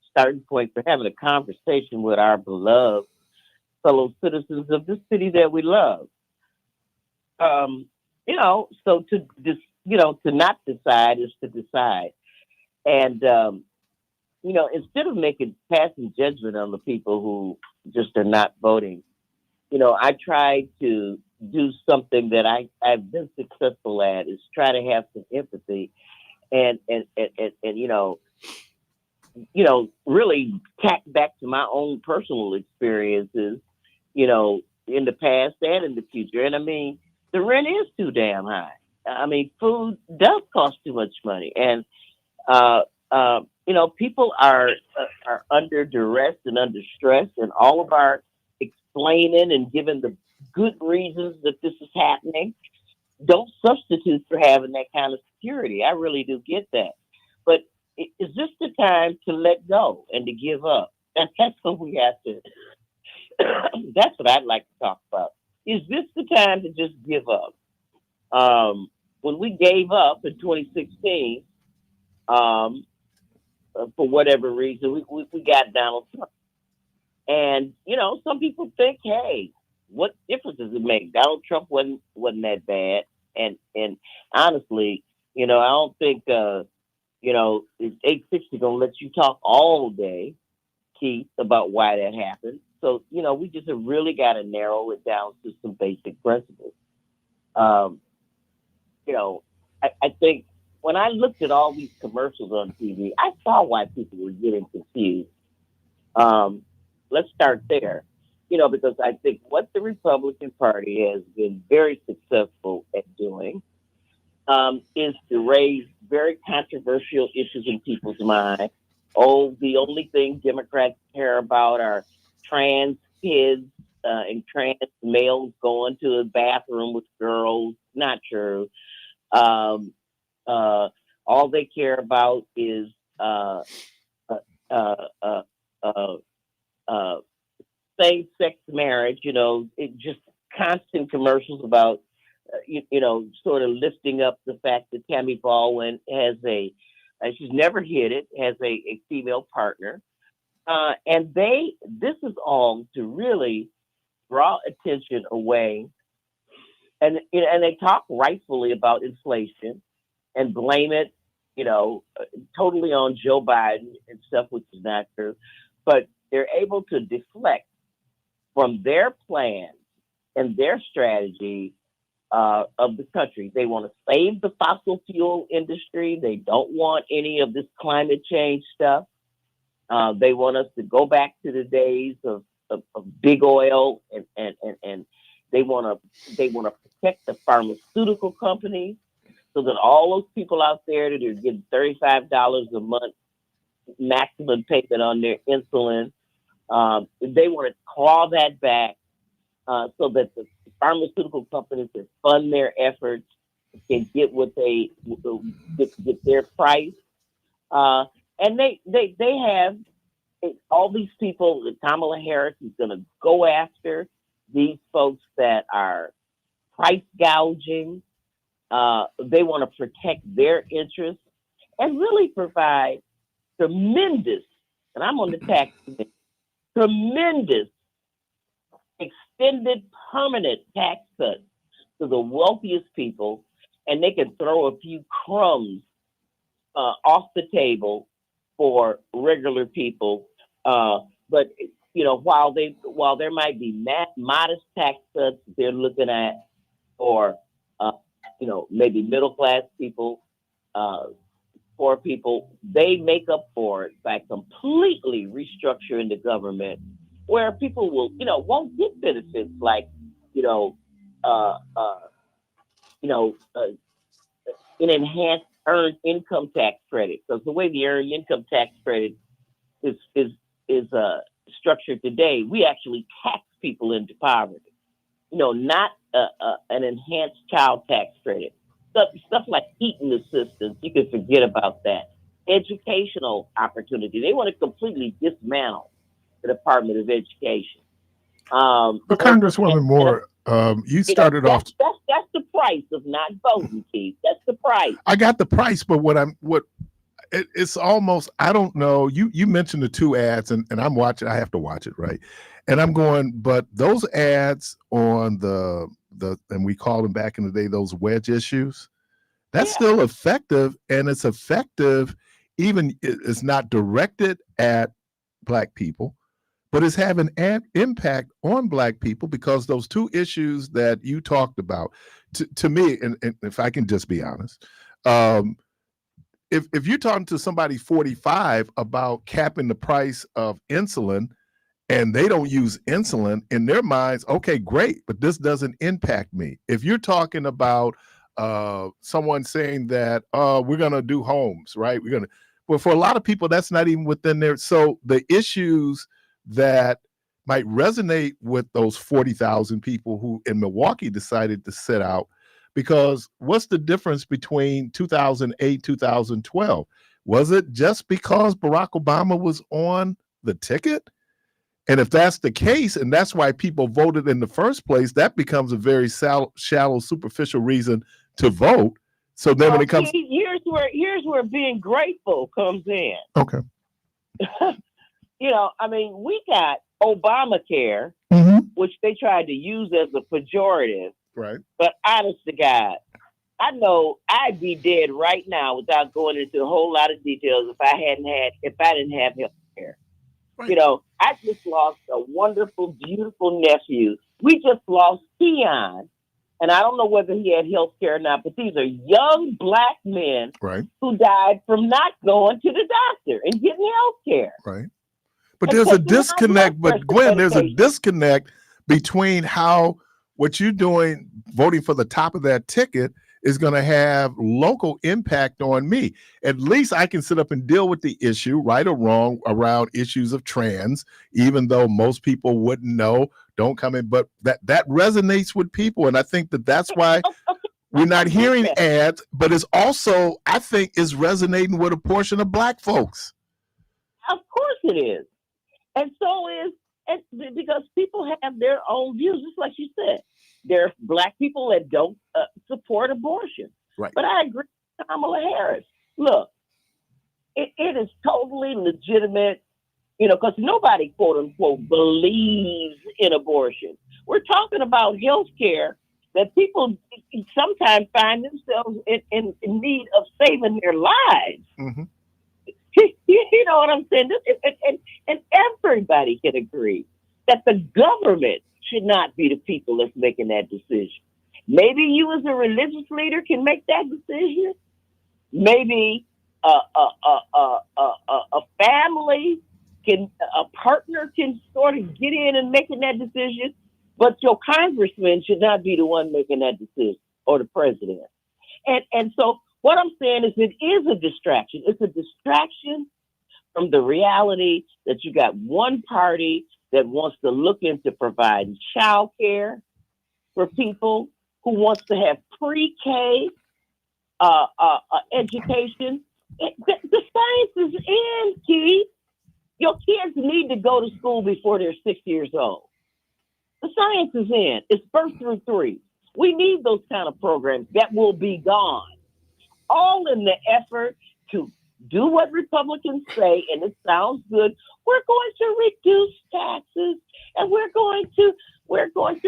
starting point for having a conversation with our beloved fellow citizens of this city that we love. So to not decide is to decide. And, instead of passing judgment on the people who just are not voting, I try to do something that I've been successful at, is try to have some empathy and really tack back to my own personal experiences, in the past and in the future. And I mean, the rent is too damn high. I mean, food does cost too much money. And, people are under duress and under stress, and all of our explaining and giving the good reasons that this is happening don't substitute for having that kind of security. I really do get that. But is this the time to let go and to give up? And that's what we have to, that's what I'd like to talk about. Is this the time to just give up? When we gave up in 2016, for whatever reason, we got Donald Trump. And, some people think, hey, what difference does it make? Donald Trump wasn't that bad. And honestly, I don't think, 860 going to let you talk all day, Keith, about why that happened. So, we just have really got to narrow it down to some basic principles. I think when I looked at all these commercials on TV, I saw why people were getting confused. Let's start there, because I think what the Republican Party has been very successful at doing is to raise very controversial issues in people's minds. Oh, the only thing Democrats care about are trans kids, and trans males going to a bathroom with girls. Not true. All they care about is same-sex marriage. It just constant commercials about sort of lifting up the fact that Tammy Baldwin has she's never hid it, has a female partner. And this is all to really draw attention away. And they talk rightfully about inflation and blame it, totally on Joe Biden and stuff, which is not true. But they're able to deflect from their plans and their strategy of the country. They want to save the fossil fuel industry. They don't want any of this climate change stuff. They want us to go back to the days of big oil, and they want to protect the pharmaceutical companies, so that all those people out there that are getting $35 a month maximum payment on their insulin, they want to claw that back, so that the pharmaceutical companies can fund their efforts, can get what they get their price, and they have all these people. Kamala Harris is going to go after these folks that are price gouging. They want to protect their interests and really provide tremendous, and I'm on the tax committee, tremendous extended permanent tax cuts to the wealthiest people, and they can throw a few crumbs off the table for regular people. But while there might be modest tax cuts they're looking at for maybe middle class people, poor people, they make up for it by completely restructuring the government, where people won't get benefits like an enhanced earned income tax credit, because the way the earned income tax credit is structured today, we actually tax people into poverty. Not an enhanced child tax credit. Stuff like heating assistance, you can forget about that. Educational opportunity, they want to completely dismantle the Department of Education. But Congresswoman Moore, you started off. That's the price of not voting, Keith. That's the price. I got the price, but it's almost, I don't know. You mentioned the two ads, and I'm watching. I have to watch it, right? And I'm going, but those ads on the and we called them back in the day those wedge issues. That's still effective, and it's effective. Even it's not directed at Black people, but it's having an impact on Black people, because those two issues that you talked about, to me, and if I can just be honest, if you're talking to somebody 45 about capping the price of insulin, and they don't use insulin, in their minds, okay, great, but this doesn't impact me. If you're talking about someone saying that we're going to do homes, right? Well, for a lot of people, that's not even within their. So the issues that might resonate with those 40,000 people who in Milwaukee decided to sit out, because what's the difference between 2008, 2012? Was it just because Barack Obama was on the ticket? And if that's the case, and that's why people voted in the first place, that becomes a very shallow, superficial reason to vote. So then when it comes, here's where being grateful comes in. Okay. We got Obamacare, which they tried to use as a pejorative. Right. But honest to God, I know I'd be dead right now without going into a whole lot of details if I didn't have health care. Right. I just lost a wonderful, beautiful nephew. We just lost Keon, and I don't know whether he had health care or not, but these are young Black men who died from not going to the doctor and getting health care. Right. But there's a disconnect. But Gwen, there's a disconnect between what you're doing, voting for the top of that ticket, is going to have local impact on me. At least I can sit up and deal with the issue, right or wrong, around issues of trans, even though most people wouldn't know, don't come in, but that resonates with people. And I think that's why we're not hearing ads, but it's also, I think, is resonating with a portion of Black folks. Of course it is. And so is, because people have their own views, just like you said. There are Black people that don't support abortion. Right. But I agree with Kamala Harris. Look, it is totally legitimate, because nobody, quote unquote, believes in abortion. We're talking about health care that people sometimes find themselves in need of saving their lives. Mm-hmm. You know what I'm saying? And everybody can agree that the government should not be the people that's making that decision. Maybe you as a religious leader can make that decision. Maybe a family a partner can sort of get in and making that decision, but your congressman should not be the one making that decision, or the president. And so what I'm saying is it is a distraction. It's a distraction from the reality that you got one party that wants to look into providing child care for people, who wants to have pre-K education. The science is in, Keith. Your kids need to go to school before they're 6 years old. The science is in. It's birth through 3. We need those kind of programs that will be gone. All in the effort to do what Republicans say, and it sounds good. We're going to reduce taxes, and we're going to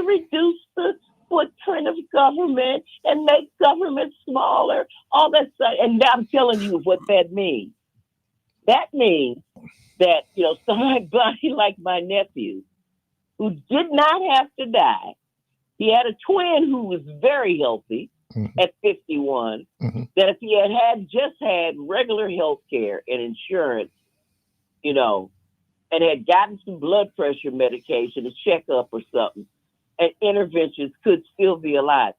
reduce the footprint of government and make government smaller. All that stuff, and I'm telling you what that means. That means that somebody like my nephew, who did not have to die, he had a twin who was very healthy. Mm-hmm. At 51, mm-hmm. that if he just had regular health care and insurance, and had gotten some blood pressure medication, a checkup or something, and interventions, could still be alive.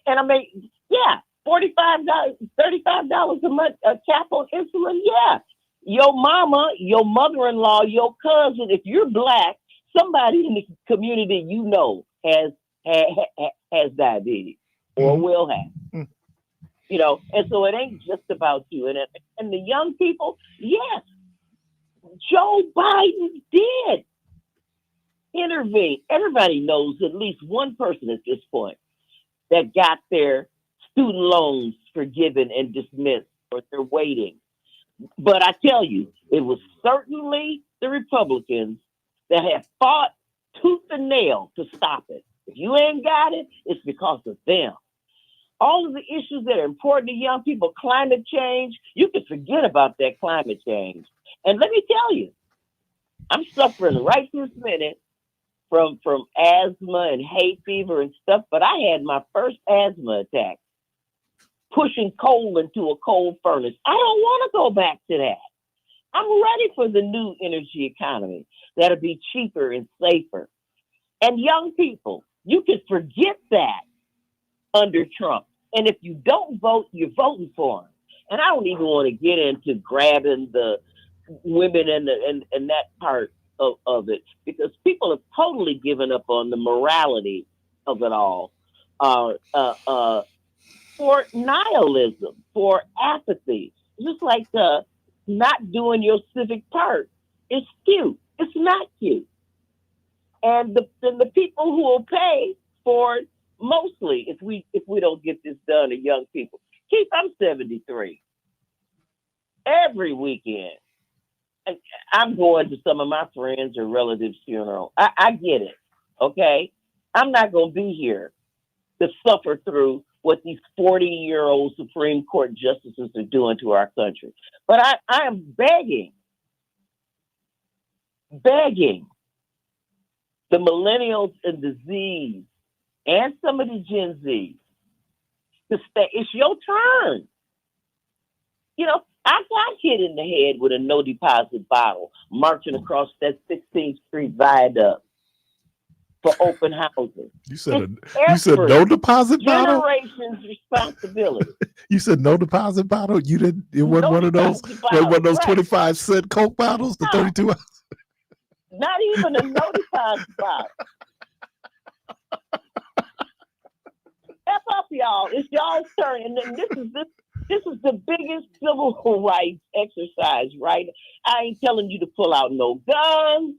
And I mean, yeah, $45, $35 a month, a cap on insulin, yeah. Your mama, your mother-in-law, your cousin, if you're Black, somebody in the community has diabetes. Or will have, and so it ain't just about you. And the young people, yes, Joe Biden did intervene. Everybody knows at least one person at this point that got their student loans forgiven and dismissed, or they're waiting. But I tell you, it was certainly the Republicans that have fought tooth and nail to stop it. If you ain't got it, it's because of them. All of the issues that are important to young people, climate change, you can forget about that climate change. And let me tell you, I'm suffering right this minute from asthma and hay fever and stuff, but I had my first asthma attack pushing coal into a coal furnace. I don't want to go back to that. I'm ready for the new energy economy that'll be cheaper and safer. And young people, you can forget that under Trump. And if you don't vote, you're voting for him. And I don't even want to get into grabbing the women and that part of it, because people have totally given up on the morality of it all for nihilism, for apathy. Just like not doing your civic part is cute. It's not cute. And the people who will pay for it, mostly, if we don't get this done, are young people. Keith, I'm 73. Every weekend, I'm going to some of my friends or relatives' funeral. I get it, okay? I'm not going to be here to suffer through what these 40-year-old Supreme Court justices are doing to our country. But I am begging the millennials and the Zs and some of the Gen Zs to stay. It's your turn. I got hit in the head with a no deposit bottle marching across that 16th Street viaduct. for open housing. You said It's no deposit bottle. generations responsibility. You said no deposit bottle. You didn't. It wasn't No one of those. deposit One of bottle, those right. 25-cent Coke bottles. The No. 32 ounce. Not even a no deposit bottle. F up, y'all. It's y'all's turn, and then this is the biggest civil rights exercise, right? I ain't telling you to pull out no guns.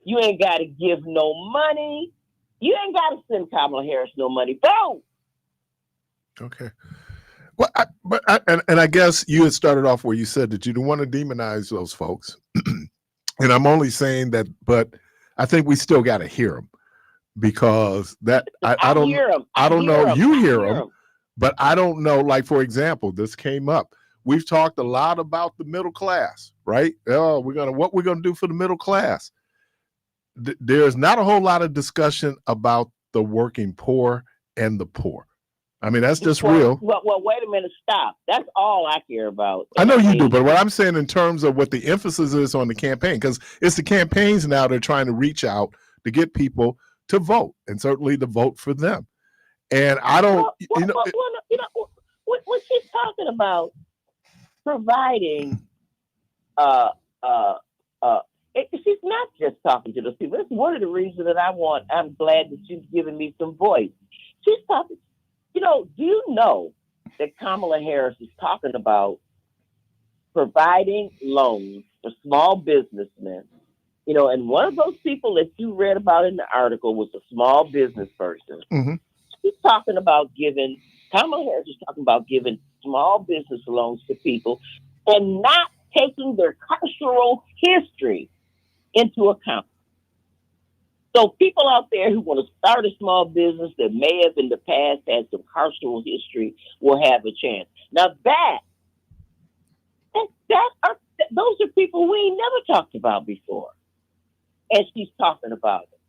You ain't got to give no money. You ain't got to send Kamala Harris no money. Boom. Okay. Well, I guess you had started off where you said that you didn't want to demonize those folks, and I'm only saying that, but I think we still got to hear them because that I don't hear 'em. I don't I know. hear 'em. You I hear hear them, 'em. but I don't know. Like for example, this came up. We've talked a lot about the middle class, right? Oh, what we're gonna do for the middle class. There's not a whole lot of discussion about the working poor and the poor. I mean, that's just real. Well, wait a minute. Stop. That's all I care about. I know you do, but what I'm saying in terms of what the emphasis is on the campaign, because it's the campaigns now they're trying to reach out to get people to vote, and certainly to vote for them. And I don't, what she's talking about providing, she's not just talking to those people. It's one of the reasons that I'm glad that she's giving me some voice. She's talking. Do you know that Kamala Harris is talking about providing loans for small businessmen? And one of those people that you read about in the article was a small business person. Mm-hmm. She's talking about Kamala Harris is talking about giving small business loans to people and not taking their carceral history into account. So people out there who want to start a small business that may have in the past had some carceral history will have a chance. Now those are people we ain't never talked about before. And she's talking about it.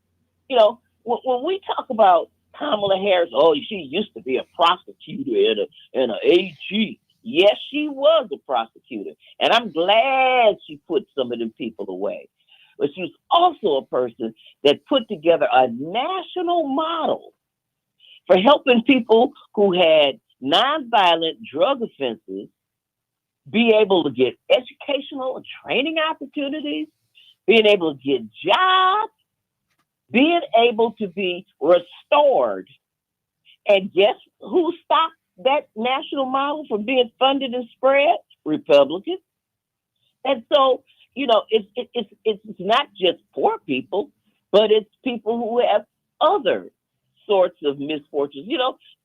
When we talk about Kamala Harris, she used to be a prosecutor and an AG. Yes, she was a prosecutor. And I'm glad she put some of them people away. But she was also a person that put together a national model for helping people who had nonviolent drug offenses be able to get educational and training opportunities, being able to get jobs, being able to be restored. And guess who stopped that national model from being funded and spread? Republicans. And so, it's not just poor people, but it's people who have other sorts of misfortunes.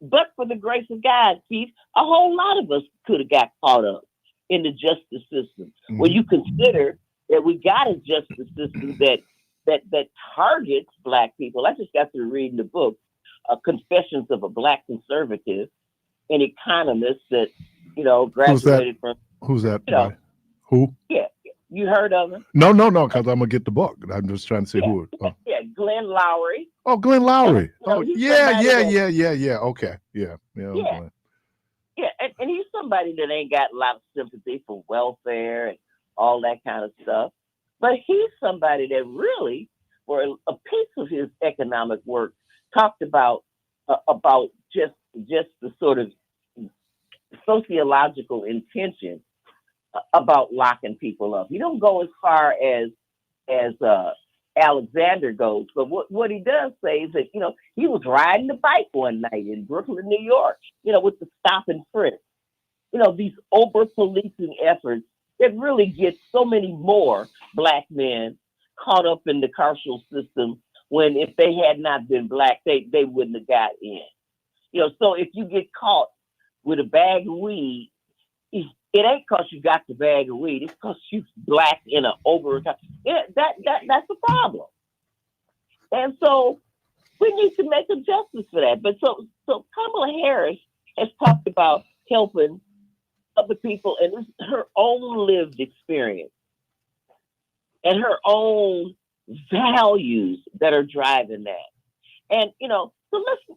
But for the grace of God, Keith, a whole lot of us could have got caught up in the justice system. Mm-hmm. When you consider that we got a justice system that targets Black people. I just got through reading the book, Confessions of a Black Conservative, an economist that, graduated from. Who's that? Who? Yeah. You heard of him? No, because I'm gonna get the book. I'm just trying to say who. Oh. Yeah, Glenn Lowry. Oh, Glenn Lowry. Yeah. Okay. Yeah. Yeah, and he's somebody that ain't got a lot of sympathy for welfare and all that kind of stuff. But he's somebody that really, for a piece of his economic work, talked about just the sort of sociological intention about locking people up. He don't go as far as Alexander goes, but what he does say is that he was riding the bike one night in Brooklyn, New York, with the stop and frisk. These over policing efforts that really get so many more Black men caught up in the carceral system when if they had not been Black, they wouldn't have got in. So if you get caught with a bag of weed, it ain't because you got the bag of weed. It's because you Black in an over. That's the problem. And so we need to make a justice for that. But so Kamala Harris has talked about helping other people, and it's her own lived experience and her own values that are driving that. And so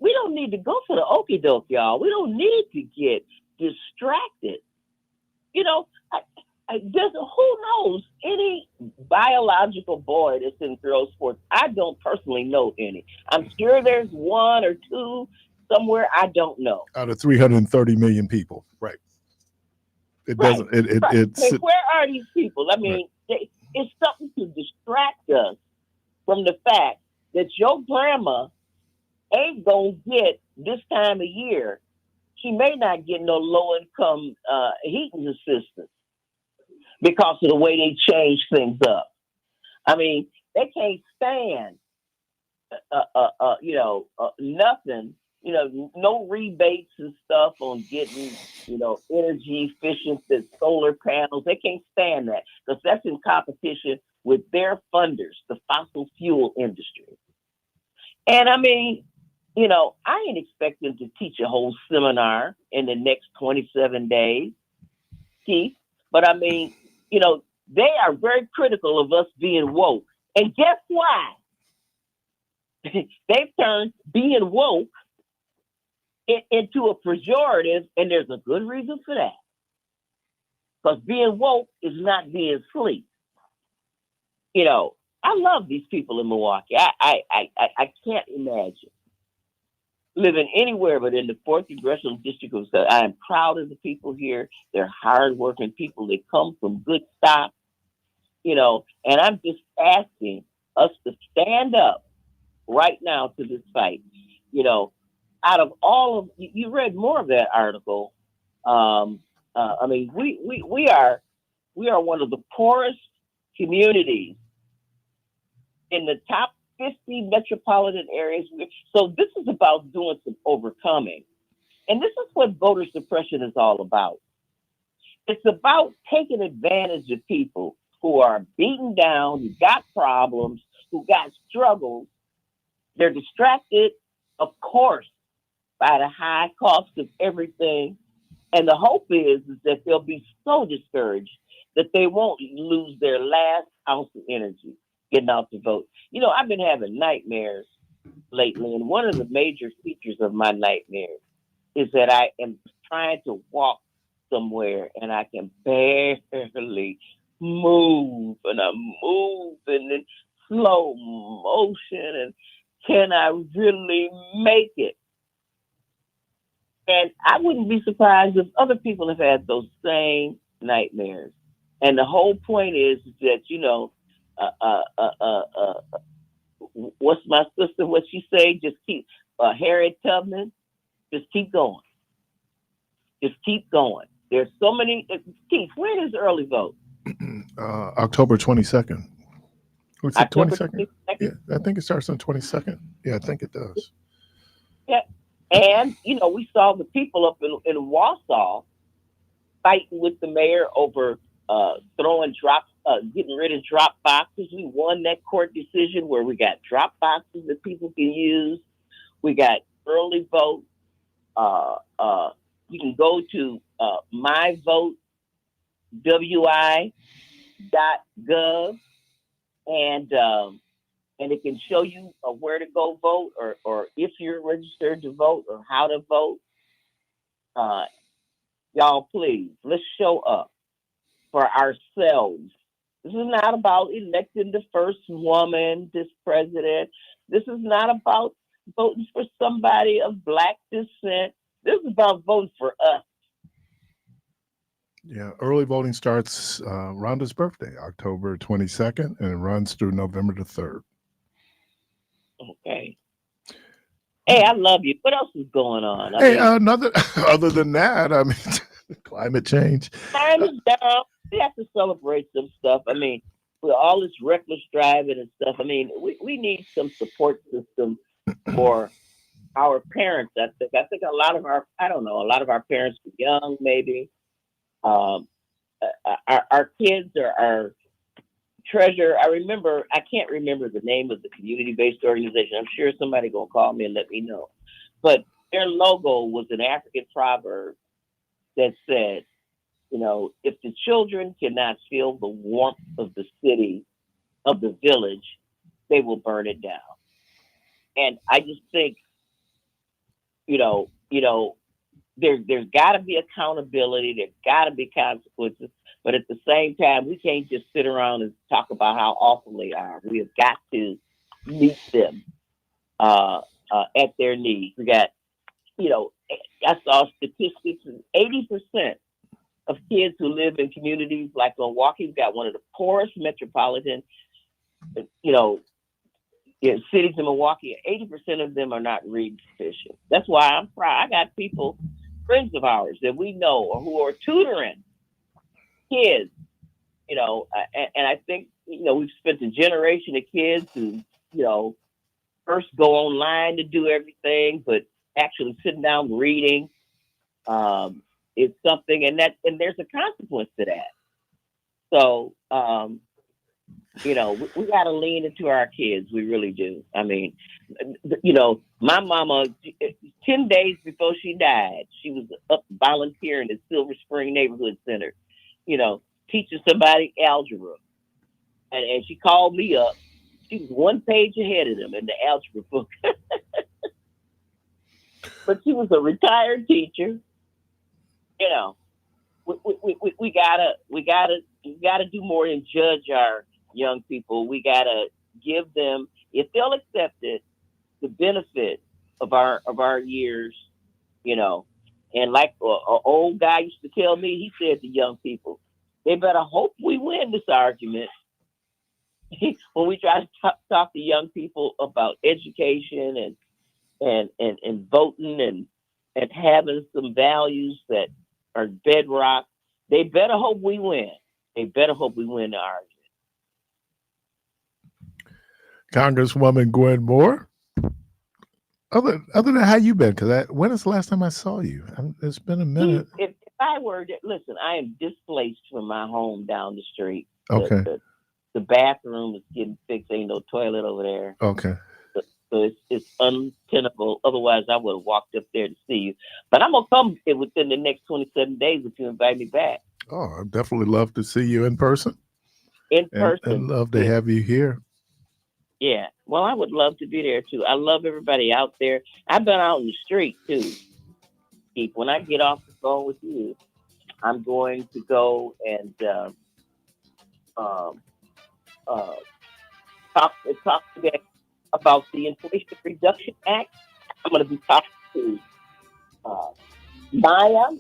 we don't need to go for the okie doke, y'all. We don't need to get distracted. Who knows any biological boy that's in throw sports. I don't personally know any. I'm sure there's one or two somewhere. I don't know. Out of 330 million people, right? It Right. doesn't. It Right. I it's mean, where are these people? I mean, it's something to distract us from the fact that your grandma ain't gonna get this time of year. She may not get no low income heating assistance because of the way they change things up. I mean, they can't stand, nothing, no rebates and stuff on getting, energy efficient the solar panels. They can't stand that because that's in competition with their funders, the fossil fuel industry. And I mean, I ain't expecting to teach a whole seminar in the next 27 days, Keith. But I mean, they are very critical of us being woke. And guess why? They've turned being woke into a pejorative, and there's a good reason for that. Because being woke is not being asleep. I love these people in Milwaukee. I can't imagine living anywhere but in the 4th Congressional District of South. I am proud of the people here. They're hardworking people. They come from good stock, and I'm just asking us to stand up right now to this fight. Out of all of you read more of that article. I mean, we are one of the poorest communities in the top 50 metropolitan areas. So this is about doing some overcoming. And this is what voter suppression is all about. It's about taking advantage of people who are beaten down, who got problems, who got struggles. They're distracted, of course, by the high cost of everything. And the hope is that they'll be so discouraged that they won't lose their last ounce of energy getting out to vote. I've been having nightmares lately, and one of the major features of my nightmares is that I am trying to walk somewhere and I can barely move, and I'm moving in slow motion, and can I really make it? And I wouldn't be surprised if other people have had those same nightmares. And the whole point is that, what's my sister, what she say? Just keep, Harriet Tubman, just keep going. Just keep going. There's so many. Keith, when is early vote? October 22nd. What's it, October 22nd? Yeah, I think it starts on 22nd. Yeah, I think it does. Yeah. And, we saw the people up in Wausau fighting with the mayor over getting rid of drop boxes. We won that court decision where we got drop boxes that people can use. We got early vote. You can go to myvote.wi.gov and it can show you where to go vote or if you're registered to vote or how to vote. Y'all, please, let's show up for ourselves. This is not about electing the first woman, this president. This is not about voting for somebody of Black descent. This is about voting for us. Yeah, early voting starts Rhonda's birthday, October 22nd, and it runs through November the 3rd. Okay. Hey, I love you. What else is going on? Another other than that, I mean, climate change. Time is down. We have to celebrate some stuff. I mean, with all this reckless driving and stuff, I mean, we need some support system for our parents. I think a lot of our parents are young, maybe. Our kids are our treasure. I can't remember the name of the community-based organization. I'm sure somebody gonna call me and let me know. But their logo was an African proverb that said, if the children cannot feel the warmth of the city, of the village, they will burn it down. And I just think, there's got to be accountability. There's got to be consequences. But at the same time, we can't just sit around and talk about how awful they are. We have got to meet them at their needs. We got, I saw statistics, 80% of kids who live in communities like Milwaukee, we've got one of the poorest metropolitan, cities in Milwaukee. 80% of them are not reading proficient. That's why I'm proud. I got people, friends of ours that we know or who are tutoring kids, and I think, we've spent a generation of kids who, first go online to do everything, but actually sitting down reading is something, and there's a consequence to that. So, we got to lean into our kids. We really do. I mean, my mama, 10 days before she died, she was up volunteering at Silver Spring Neighborhood Center, teaching somebody algebra. And she called me up. She was one page ahead of them in the algebra book. But she was a retired teacher. We gotta do more than judge our young people. We gotta give them, if they'll accept it, the benefit of our years. And like an old guy used to tell me, he said to young people, they better hope we win this argument. When we try to talk to young people about education and voting and having some values that are bedrock, they better hope we win. They better hope we win the argument. Congresswoman Gwen Moore. Other than how you been? Because when is the last time I saw you? It's been a minute. If I were to listen, I am displaced from my home down the street. Okay. The bathroom is getting fixed. Ain't no toilet over there. Okay. So it's untenable. Otherwise, I would have walked up there to see you. But I'm gonna come within the next 27 days if you invite me back. Oh, I'd definitely love to see you in person. And love to have you here. Yeah. Well, I would love to be there too. I love everybody out there. I've been out in the street too. Keith, when I get off the phone with you, I'm going to go and talk today about the Inflation Reduction Act. I'm going to be talking to Maya,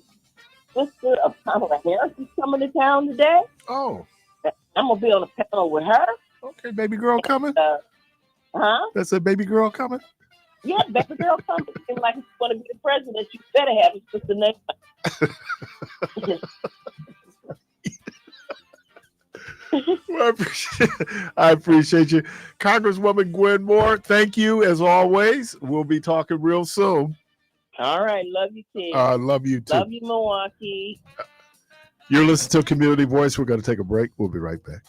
sister of Kamala Harris, is coming to town today. Oh. I'm going to be on a panel with her. Okay, baby girl coming? Huh? That's a baby girl coming? Yeah, baby girl coming. Seems like it's going to be the president. You better have his sister name. Well, I appreciate you. Congresswoman Gwen Moore, thank you as always. We'll be talking real soon. All right. Love you, Tim. Love you, too. Love you, Milwaukee. You're listening to Community Voice. We're going to take a break. We'll be right back.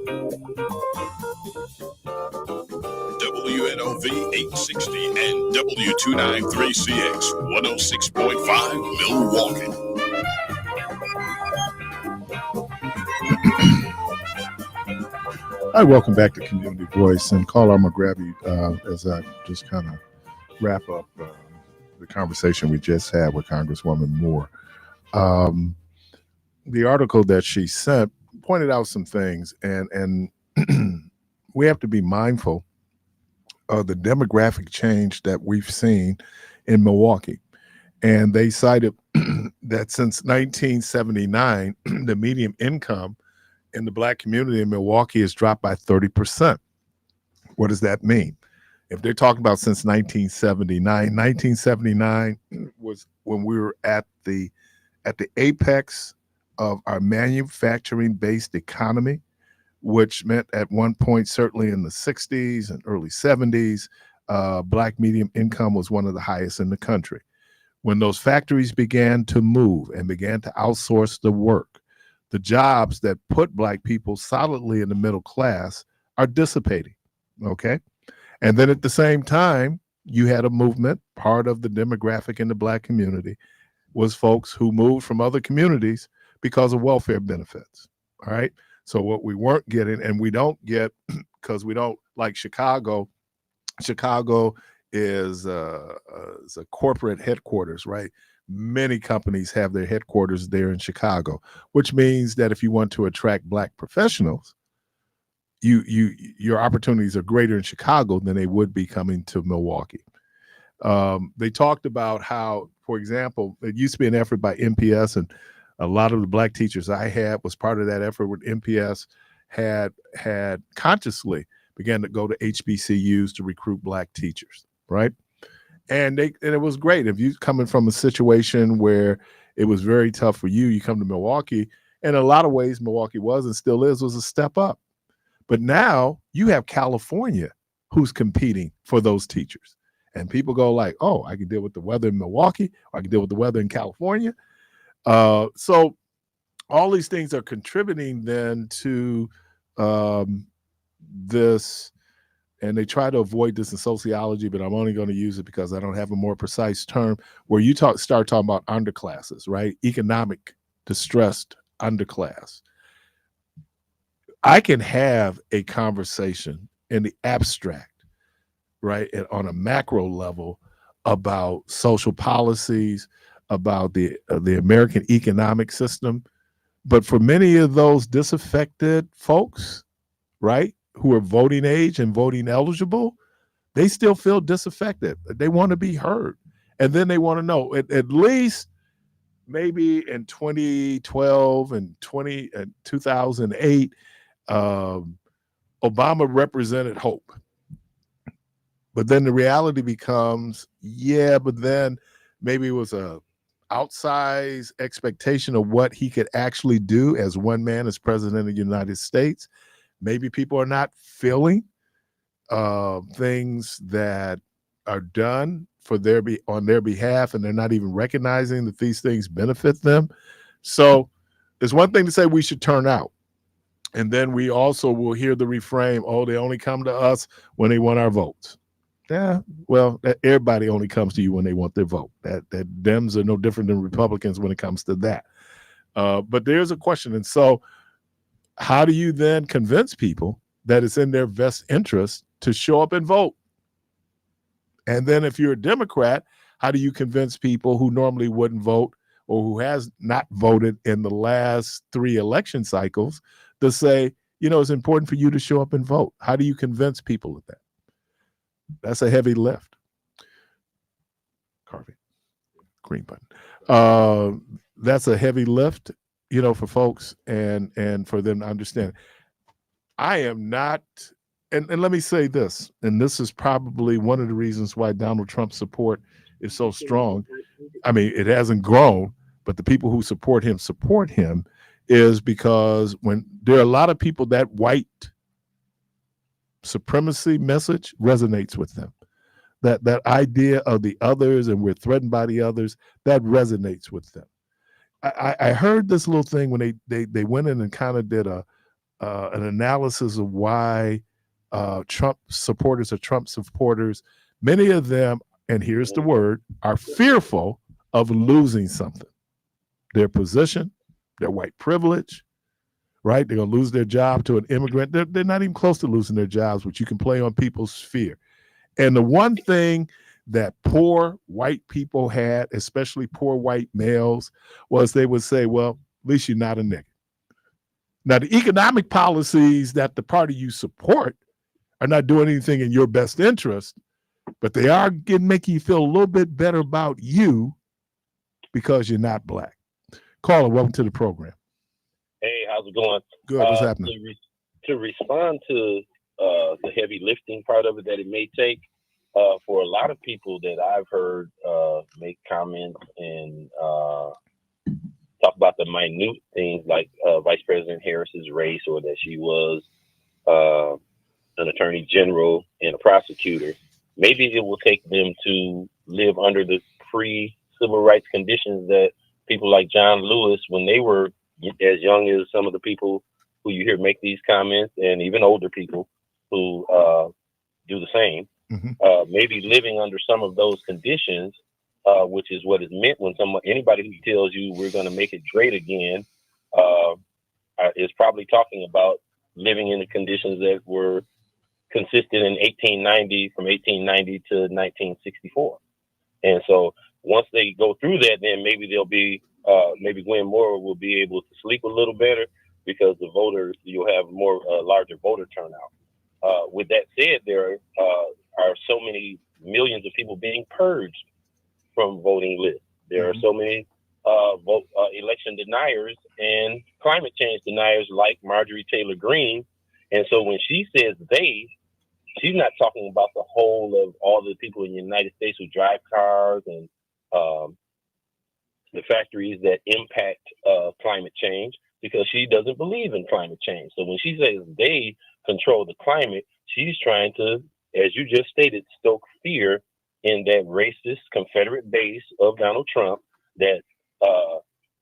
WNOV 860 and W293CX 106.5 Milwaukee. Hi, welcome back to Community Voice. And Carl, I'm going to grab you as I just kind of wrap up the conversation we just had with Congresswoman Moore. The article that she sent pointed out some things, and we have to be mindful of the demographic change that we've seen in Milwaukee. And they cited that since 1979, the median income in the Black community in Milwaukee has dropped by 30%. What does that mean? If they're talking about since 1979 was when we were at the apex of our manufacturing-based economy, which meant at one point, certainly in the 60s and early 70s, Black median income was one of the highest in the country. When those factories began to move and began to outsource the work, the jobs that put Black people solidly in the middle class are dissipating, okay? And then at the same time, you had a movement, part of the demographic in the Black community was folks who moved from other communities because of welfare benefits, all right? So what we weren't getting, and we don't get, because we don't, like Chicago is a corporate headquarters, right? Many companies have their headquarters there in Chicago, which means that if you want to attract Black professionals, your opportunities are greater in Chicago than they would be coming to Milwaukee. They talked about how, for example, it used to be an effort by MPS, and a lot of the Black teachers I had was part of that effort where MPS had consciously began to go to HBCUs to recruit Black teachers, right? And it was great. If you coming from a situation where it was very tough for you, you come to Milwaukee, and in a lot of ways Milwaukee was and still is, was a step up. But now you have California who's competing for those teachers. And people go like, oh, I can deal with the weather in Milwaukee, or I can deal with the weather in California. So all these things are contributing then to this, and they try to avoid this in sociology, but I'm only going to use it because I don't have a more precise term, where you start talking about underclasses, right? Economic distressed underclass. I can have a conversation in the abstract, right, and on a macro level about social policies, about the American economic system. But for many of those disaffected folks, right, who are voting age and voting eligible, they still feel disaffected. They want to be heard. And then they want to know, at least maybe in 2012 and 2008, Obama represented hope. But then the reality becomes, yeah, but then maybe it was a outsized expectation of what he could actually do as one man as president of the United States. Maybe people are not feeling things that are done for on their behalf, and they're not even recognizing that these things benefit them. So there's one thing to say we should turn out. And then we also will hear the refrain, oh, they only come to us when they want our votes. Yeah, well, everybody only comes to you when they want their vote. That Dems are no different than Republicans when it comes to that. But there's a question. And so how do you then convince people that it's in their best interest to show up and vote? And then if you're a Democrat, how do you convince people who normally wouldn't vote or who has not voted in the last 3 election cycles to say, you know, it's important for you to show up and vote? How do you convince people of that? That's a heavy lift. Carving. Green button. That's a heavy lift, you know, for folks and for them to understand. I am not, and let me say this, and this is probably one of the reasons why Donald Trump's support is so strong. I mean, it hasn't grown, but the people who support him is because when there are a lot of people, that white supremacy message resonates with them. That idea of the others and we're threatened by the others, that resonates with them. I heard this little thing when they went in and kind of did a an analysis of why Trump supporters, many of them, and here's the word, are fearful of losing something. Their position, their white privilege, right? They're going to lose their job to an immigrant. They're not even close to losing their jobs, but you can play on people's fear. And the one thing that poor white people had, especially poor white males, was they would say, well, at least you're not a nigger. Now, the economic policies that the party you support are not doing anything in your best interest, but they are making you feel a little bit better about you because you're not black. Caller, welcome to the program. Hey, how's it going? Good. What's happening? To respond to the heavy lifting part of it that it may take, for a lot of people that I've heard make comments and talk about the minute things like Vice President Harris's race, or that she was an attorney general and a prosecutor, maybe it will take them to live under the pre-civil rights conditions that people like John Lewis, when they were as young as some of the people who you hear make these comments, and even older people who do the same, maybe living under some of those conditions, which is what is meant when anybody who tells you we're going to make it great again is probably talking about living in the conditions that were consistent in 1890, from 1890 to 1964. And so once they go through that, then maybe they'll be, maybe Gwen Moore will be able to sleep a little better, because you'll have more larger voter turnout. With that said, there are so many millions of people being purged from voting lists. There are so many election deniers and climate change deniers like Marjorie Taylor Greene. And so when she says she's not talking about the whole of all the people in the United States who drive cars and the factories that impact climate change, because she doesn't believe in climate change. So when she says they control the climate, she's trying to, as you just stated, stoke fear in that racist Confederate base of Donald Trump, that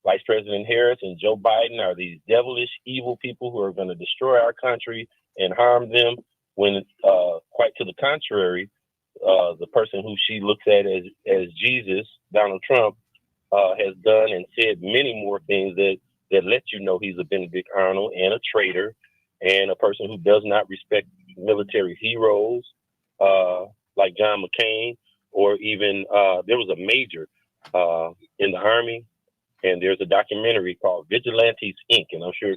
Vice President Harris and Joe Biden are these devilish, evil people who are going to destroy our country and harm them, when quite to the contrary, the person who she looks at as Jesus, Donald Trump, has done and said many more things that let you know he's a Benedict Arnold and a traitor, and a person who does not respect military heroes like John McCain, or even there was a major in the Army, and there's a documentary called Vigilantes Inc. And I'm sure,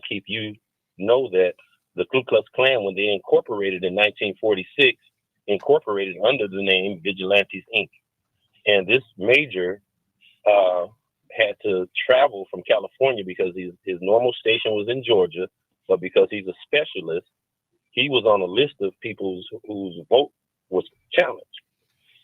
Keith, you know that the Ku Klux Klan, when they incorporated in 1946, incorporated under the name Vigilantes Inc. And this major had to travel from California because his normal station was in Georgia, but because he's a specialist, he was on a list of people whose vote was challenged.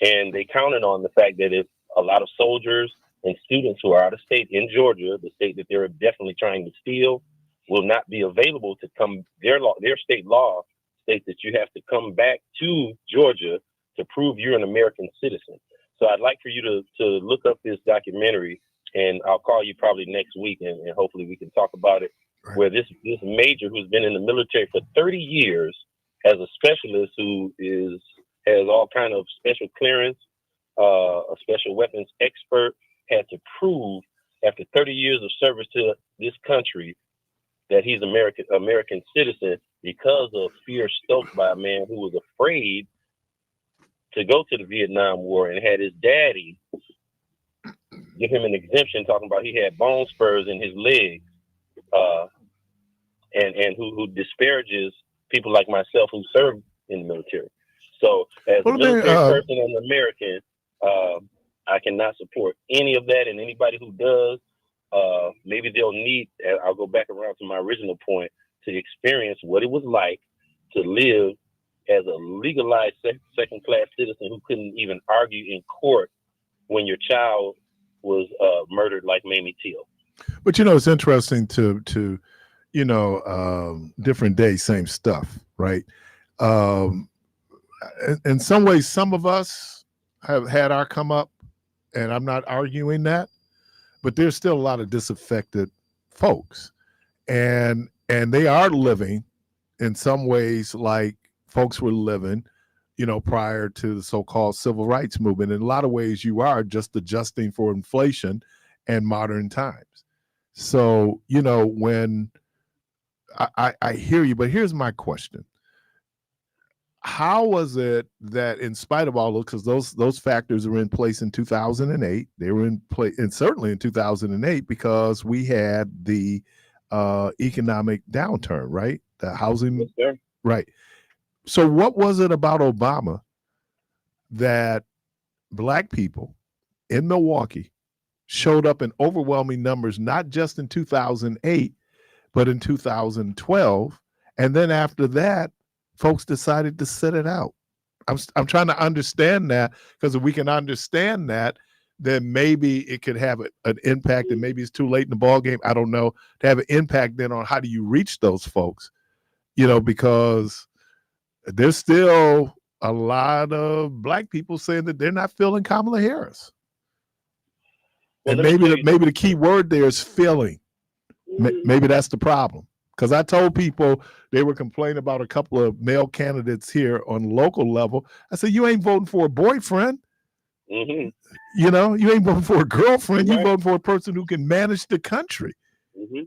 And they counted on the fact that if a lot of soldiers and students who are out of state in Georgia, the state that they're definitely trying to steal, will not be available to come, their state law states that you have to come back to Georgia to prove you're an American citizen. So I'd like for you to look up this documentary, and I'll call you probably next week, and hopefully we can talk about it, where this major who's been in the military for 30 years as a specialist who has all kind of special clearance, a special weapons expert, had to prove after 30 years of service to this country that he's American citizen, because of fear stoked by a man who was afraid to go to the Vietnam War and had his daddy give him an exemption, talking about he had bone spurs in his legs, and who disparages people like myself who served in the military. So as a military person and an American, I cannot support any of that, and anybody who does, maybe they'll need, I'll go back around to my original point, to experience what it was like to live as a legalized second-class citizen who couldn't even argue in court when your child was murdered like Mamie Till. But it's interesting to different day, same stuff, right? In some ways, some of us have had our come up, and I'm not arguing that, but there's still a lot of disaffected folks. And and they are living in some ways like folks were living, prior to the so-called civil rights movement. In a lot of ways, you are just adjusting for inflation and modern times. So, when I hear you, but here's my question. How was it that, in spite of all those, because those factors were in place in 2008, they were in place, and certainly in 2008, because we had the economic downturn, right? The housing, right? So, what was it about Obama that Black people in Milwaukee showed up in overwhelming numbers, not just in 2008, but in 2012, and then after that, folks decided to sit it out? I'm trying to understand that, because if we can understand that, then maybe it could have an impact, and maybe it's too late in the ball game. I don't know, to have an impact then on how do you reach those folks, because there's still a lot of Black people saying that they're not feeling Kamala Harris. Well, and maybe the key word there is feeling. Maybe that's the problem. Because I told people, they were complaining about a couple of male candidates here on local level. I said, you ain't voting for a boyfriend. Mm-hmm. You ain't voting for a girlfriend. Right. You voting for a person who can manage the country. Mm-hmm.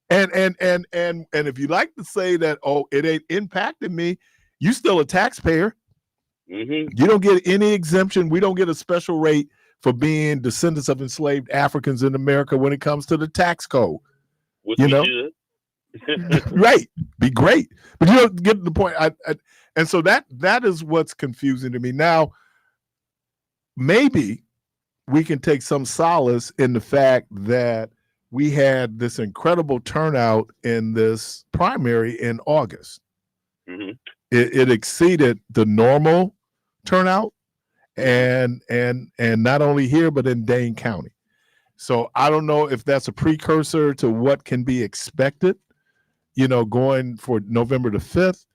And if you like to say that, it ain't impacting me, you still a taxpayer. Mm-hmm. You don't get any exemption. We don't get a special rate for being descendants of enslaved Africans in America when it comes to the tax code. Which we should. Right, be great, but you don't get the point. And so that is what's confusing to me. Now, maybe we can take some solace in the fact that we had this incredible turnout in this primary in August. Mm-hmm. It exceeded the normal turnout, and not only here but in Dane County. So I don't know if that's a precursor to what can be expected, going for November the 5th.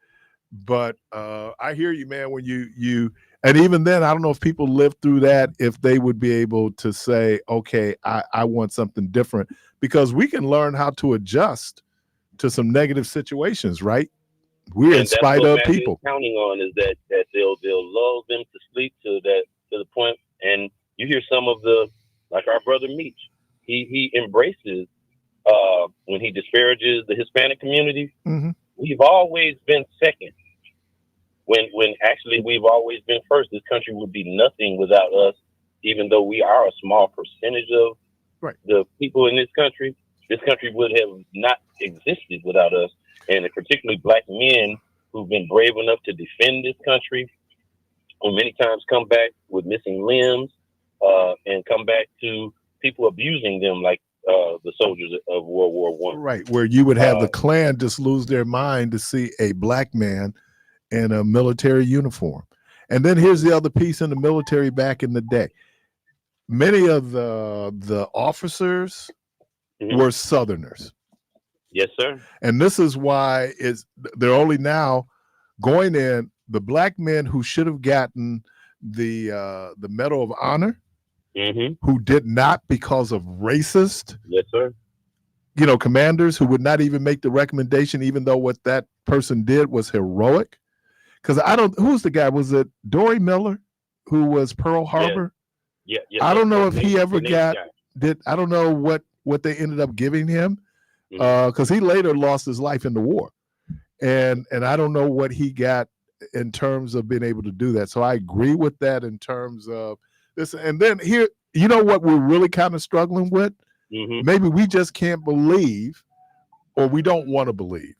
But I hear you, man, when you and even then, I don't know if people live through that, if they would be able to say, okay, I want something different, because we can learn how to adjust to some negative situations, right? We're in spite of people. Counting on is that they'll lull them to sleep to the point, and you hear some of like our brother Meach, he embraces when he disparages the Hispanic community. Mm-hmm. We've always been second, when actually we've always been first. This country would be nothing without us, even though we are a small percentage of the people in this country. This country would have not existed without us, and particularly Black men who've been brave enough to defend this country, who many times come back with missing limbs, and come back to people abusing them, like the soldiers of World War I. Right, where you would have the Klan just lose their mind to see a Black man in a military uniform. And then here's the other piece in the military back in the day. Many of the officers were Southerners. Yes, sir. And this is why they're only now going in. The Black men who should have gotten the Medal of Honor, who did not because of racist, yes, sir, commanders who would not even make the recommendation, even though what that person did was heroic. Because who's the guy? Was it Dory Miller, who was Pearl Harbor? Yeah. I don't know if he ever I don't know what they ended up giving him, because he later lost his life in the war, and I don't know what he got in terms of being able to do that. So I agree with that in terms of this. And then here, what we're really kind of struggling with? Maybe we just can't believe, or we don't want to believe,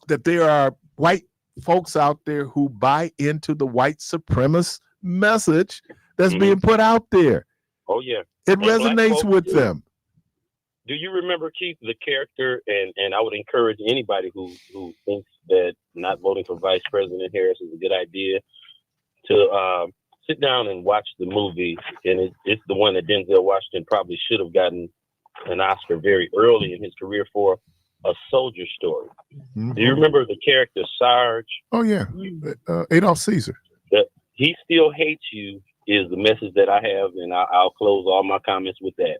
that there are white folks out there who buy into the white supremacist message that's being put out there. Oh, yeah. It resonates with them. Do you remember, Keith, the character, and I would encourage anybody who thinks that not voting for Vice President Harris is a good idea to sit down and watch the movie. And it's the one that Denzel Washington probably should have gotten an Oscar very early in his career for, A Soldier Story. Do you remember the character Sarge? Oh, yeah. Adolf Caesar. He still hates you is the message that I have, and I'll close all my comments with that.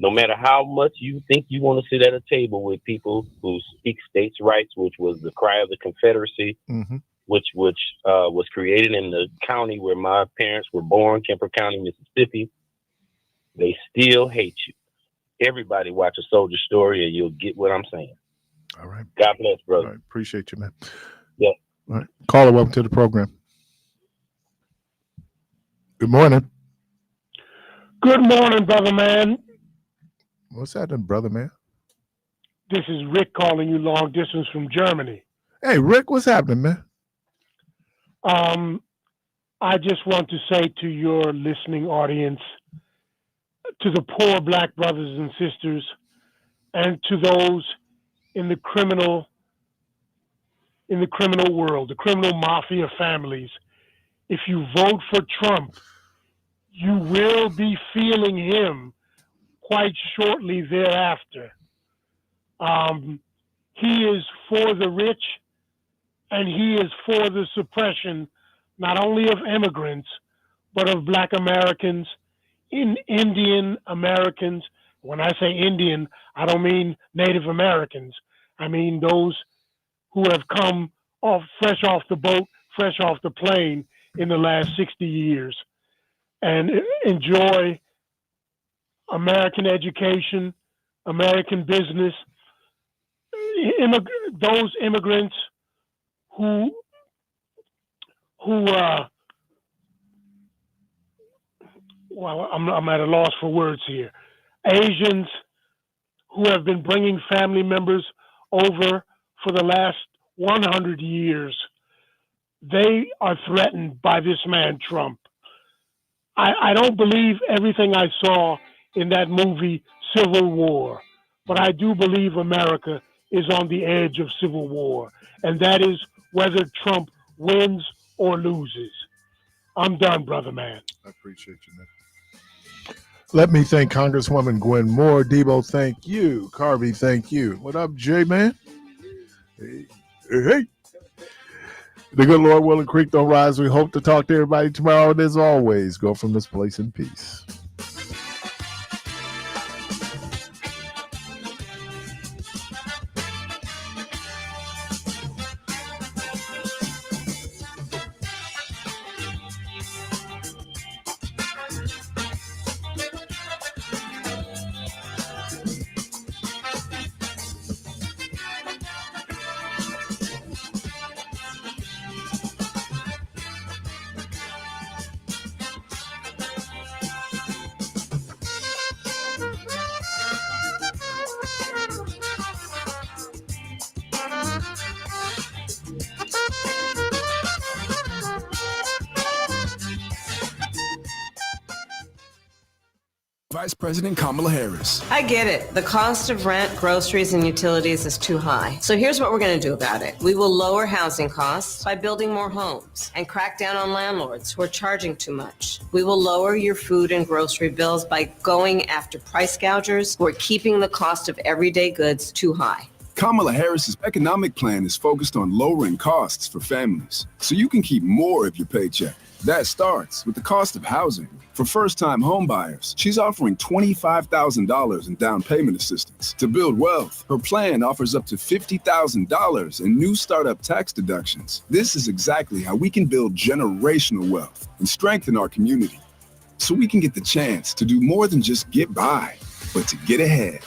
no matter how much you think you want to sit at a table with people who speak states' rights, which was the cry of the Confederacy, which was created in the county where my parents were born, Kemper County, Mississippi, they still hate you. Everybody watch A Soldier Story and you'll get what I'm saying. All right. God bless, brother. All right. Appreciate you, man. Yeah. All right. Caller, welcome to the program. Good morning. Good morning, brother man. What's happening, brother man? This is Rick calling you long distance from Germany. Hey, Rick, what's happening, man? I just want to say to your listening audience, to the poor black brothers and sisters, and to those in the criminal world, the criminal mafia families, if you vote for Trump, you will be feeling him quite shortly thereafter. He is for the rich, and he is for the suppression not only of immigrants, but of black Americans, Indian Americans. When I say Indian, I don't mean Native Americans. I mean those who have come fresh off the boat, fresh off the plane in the last 60 years and enjoy American education, American business. Those immigrants who well, I'm at a loss for words here. Asians who have been bringing family members over for the last 100 years, they are threatened by this man, Trump. I don't believe everything I saw in that movie, Civil War, but I do believe America is on the edge of civil war, and that is whether Trump wins or loses. I'm done, brother man. I appreciate you, man. Let me thank Congresswoman Gwen Moore. Debo, thank you. Carvey, thank you. What up, Jay, man? Hey. Hey. The good Lord willing, creek don't rise. We hope to talk to everybody tomorrow. And as always, go from this place in peace. Vice President Kamala Harris. I get it. The cost of rent, groceries, and utilities is too high. So here's what we're going to do about it. We will lower housing costs by building more homes and crack down on landlords who are charging too much. We will lower your food and grocery bills by going after price gougers who are keeping the cost of everyday goods too high. Kamala Harris's economic plan is focused on lowering costs for families, so you can keep more of your paycheck. That starts with the cost of housing. For first-time home buyers, she's offering $25,000 in down payment assistance. To build wealth, her plan offers up to $50,000 in new startup tax deductions. This is exactly how we can build generational wealth and strengthen our community, so we can get the chance to do more than just get by, but to get ahead.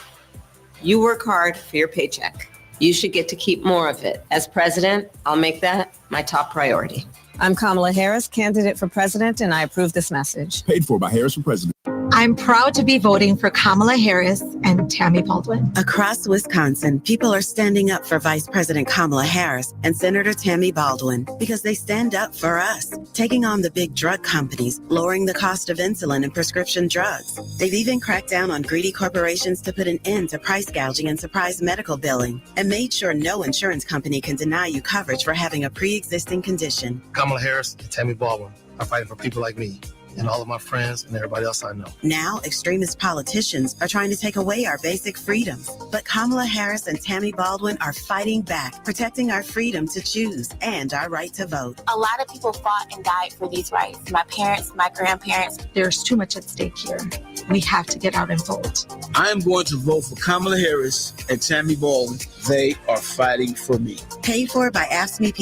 You work hard for your paycheck. You should get to keep more of it. As president, I'll make that my top priority. I'm Kamala Harris, candidate for president, and I approve this message. Paid for by Harris for president. I'm proud to be voting for Kamala Harris and Tammy Baldwin. Across Wisconsin, people are standing up for Vice President Kamala Harris and Senator Tammy Baldwin because they stand up for us, taking on the big drug companies, lowering the cost of insulin and prescription drugs. They've even cracked down on greedy corporations to put an end to price gouging and surprise medical billing, and made sure no insurance company can deny you coverage for having a pre-existing condition. Kamala Harris and Tammy Baldwin are fighting for people like me and all of my friends and everybody else I know. Now, extremist politicians are trying to take away our basic freedoms. But Kamala Harris and Tammy Baldwin are fighting back, protecting our freedom to choose and our right to vote. A lot of people fought and died for these rights. My parents, my grandparents. There's too much at stake here. we have to get out and vote. I am going to vote for Kamala Harris and Tammy Baldwin. They are fighting for me. Paid for by AFSCME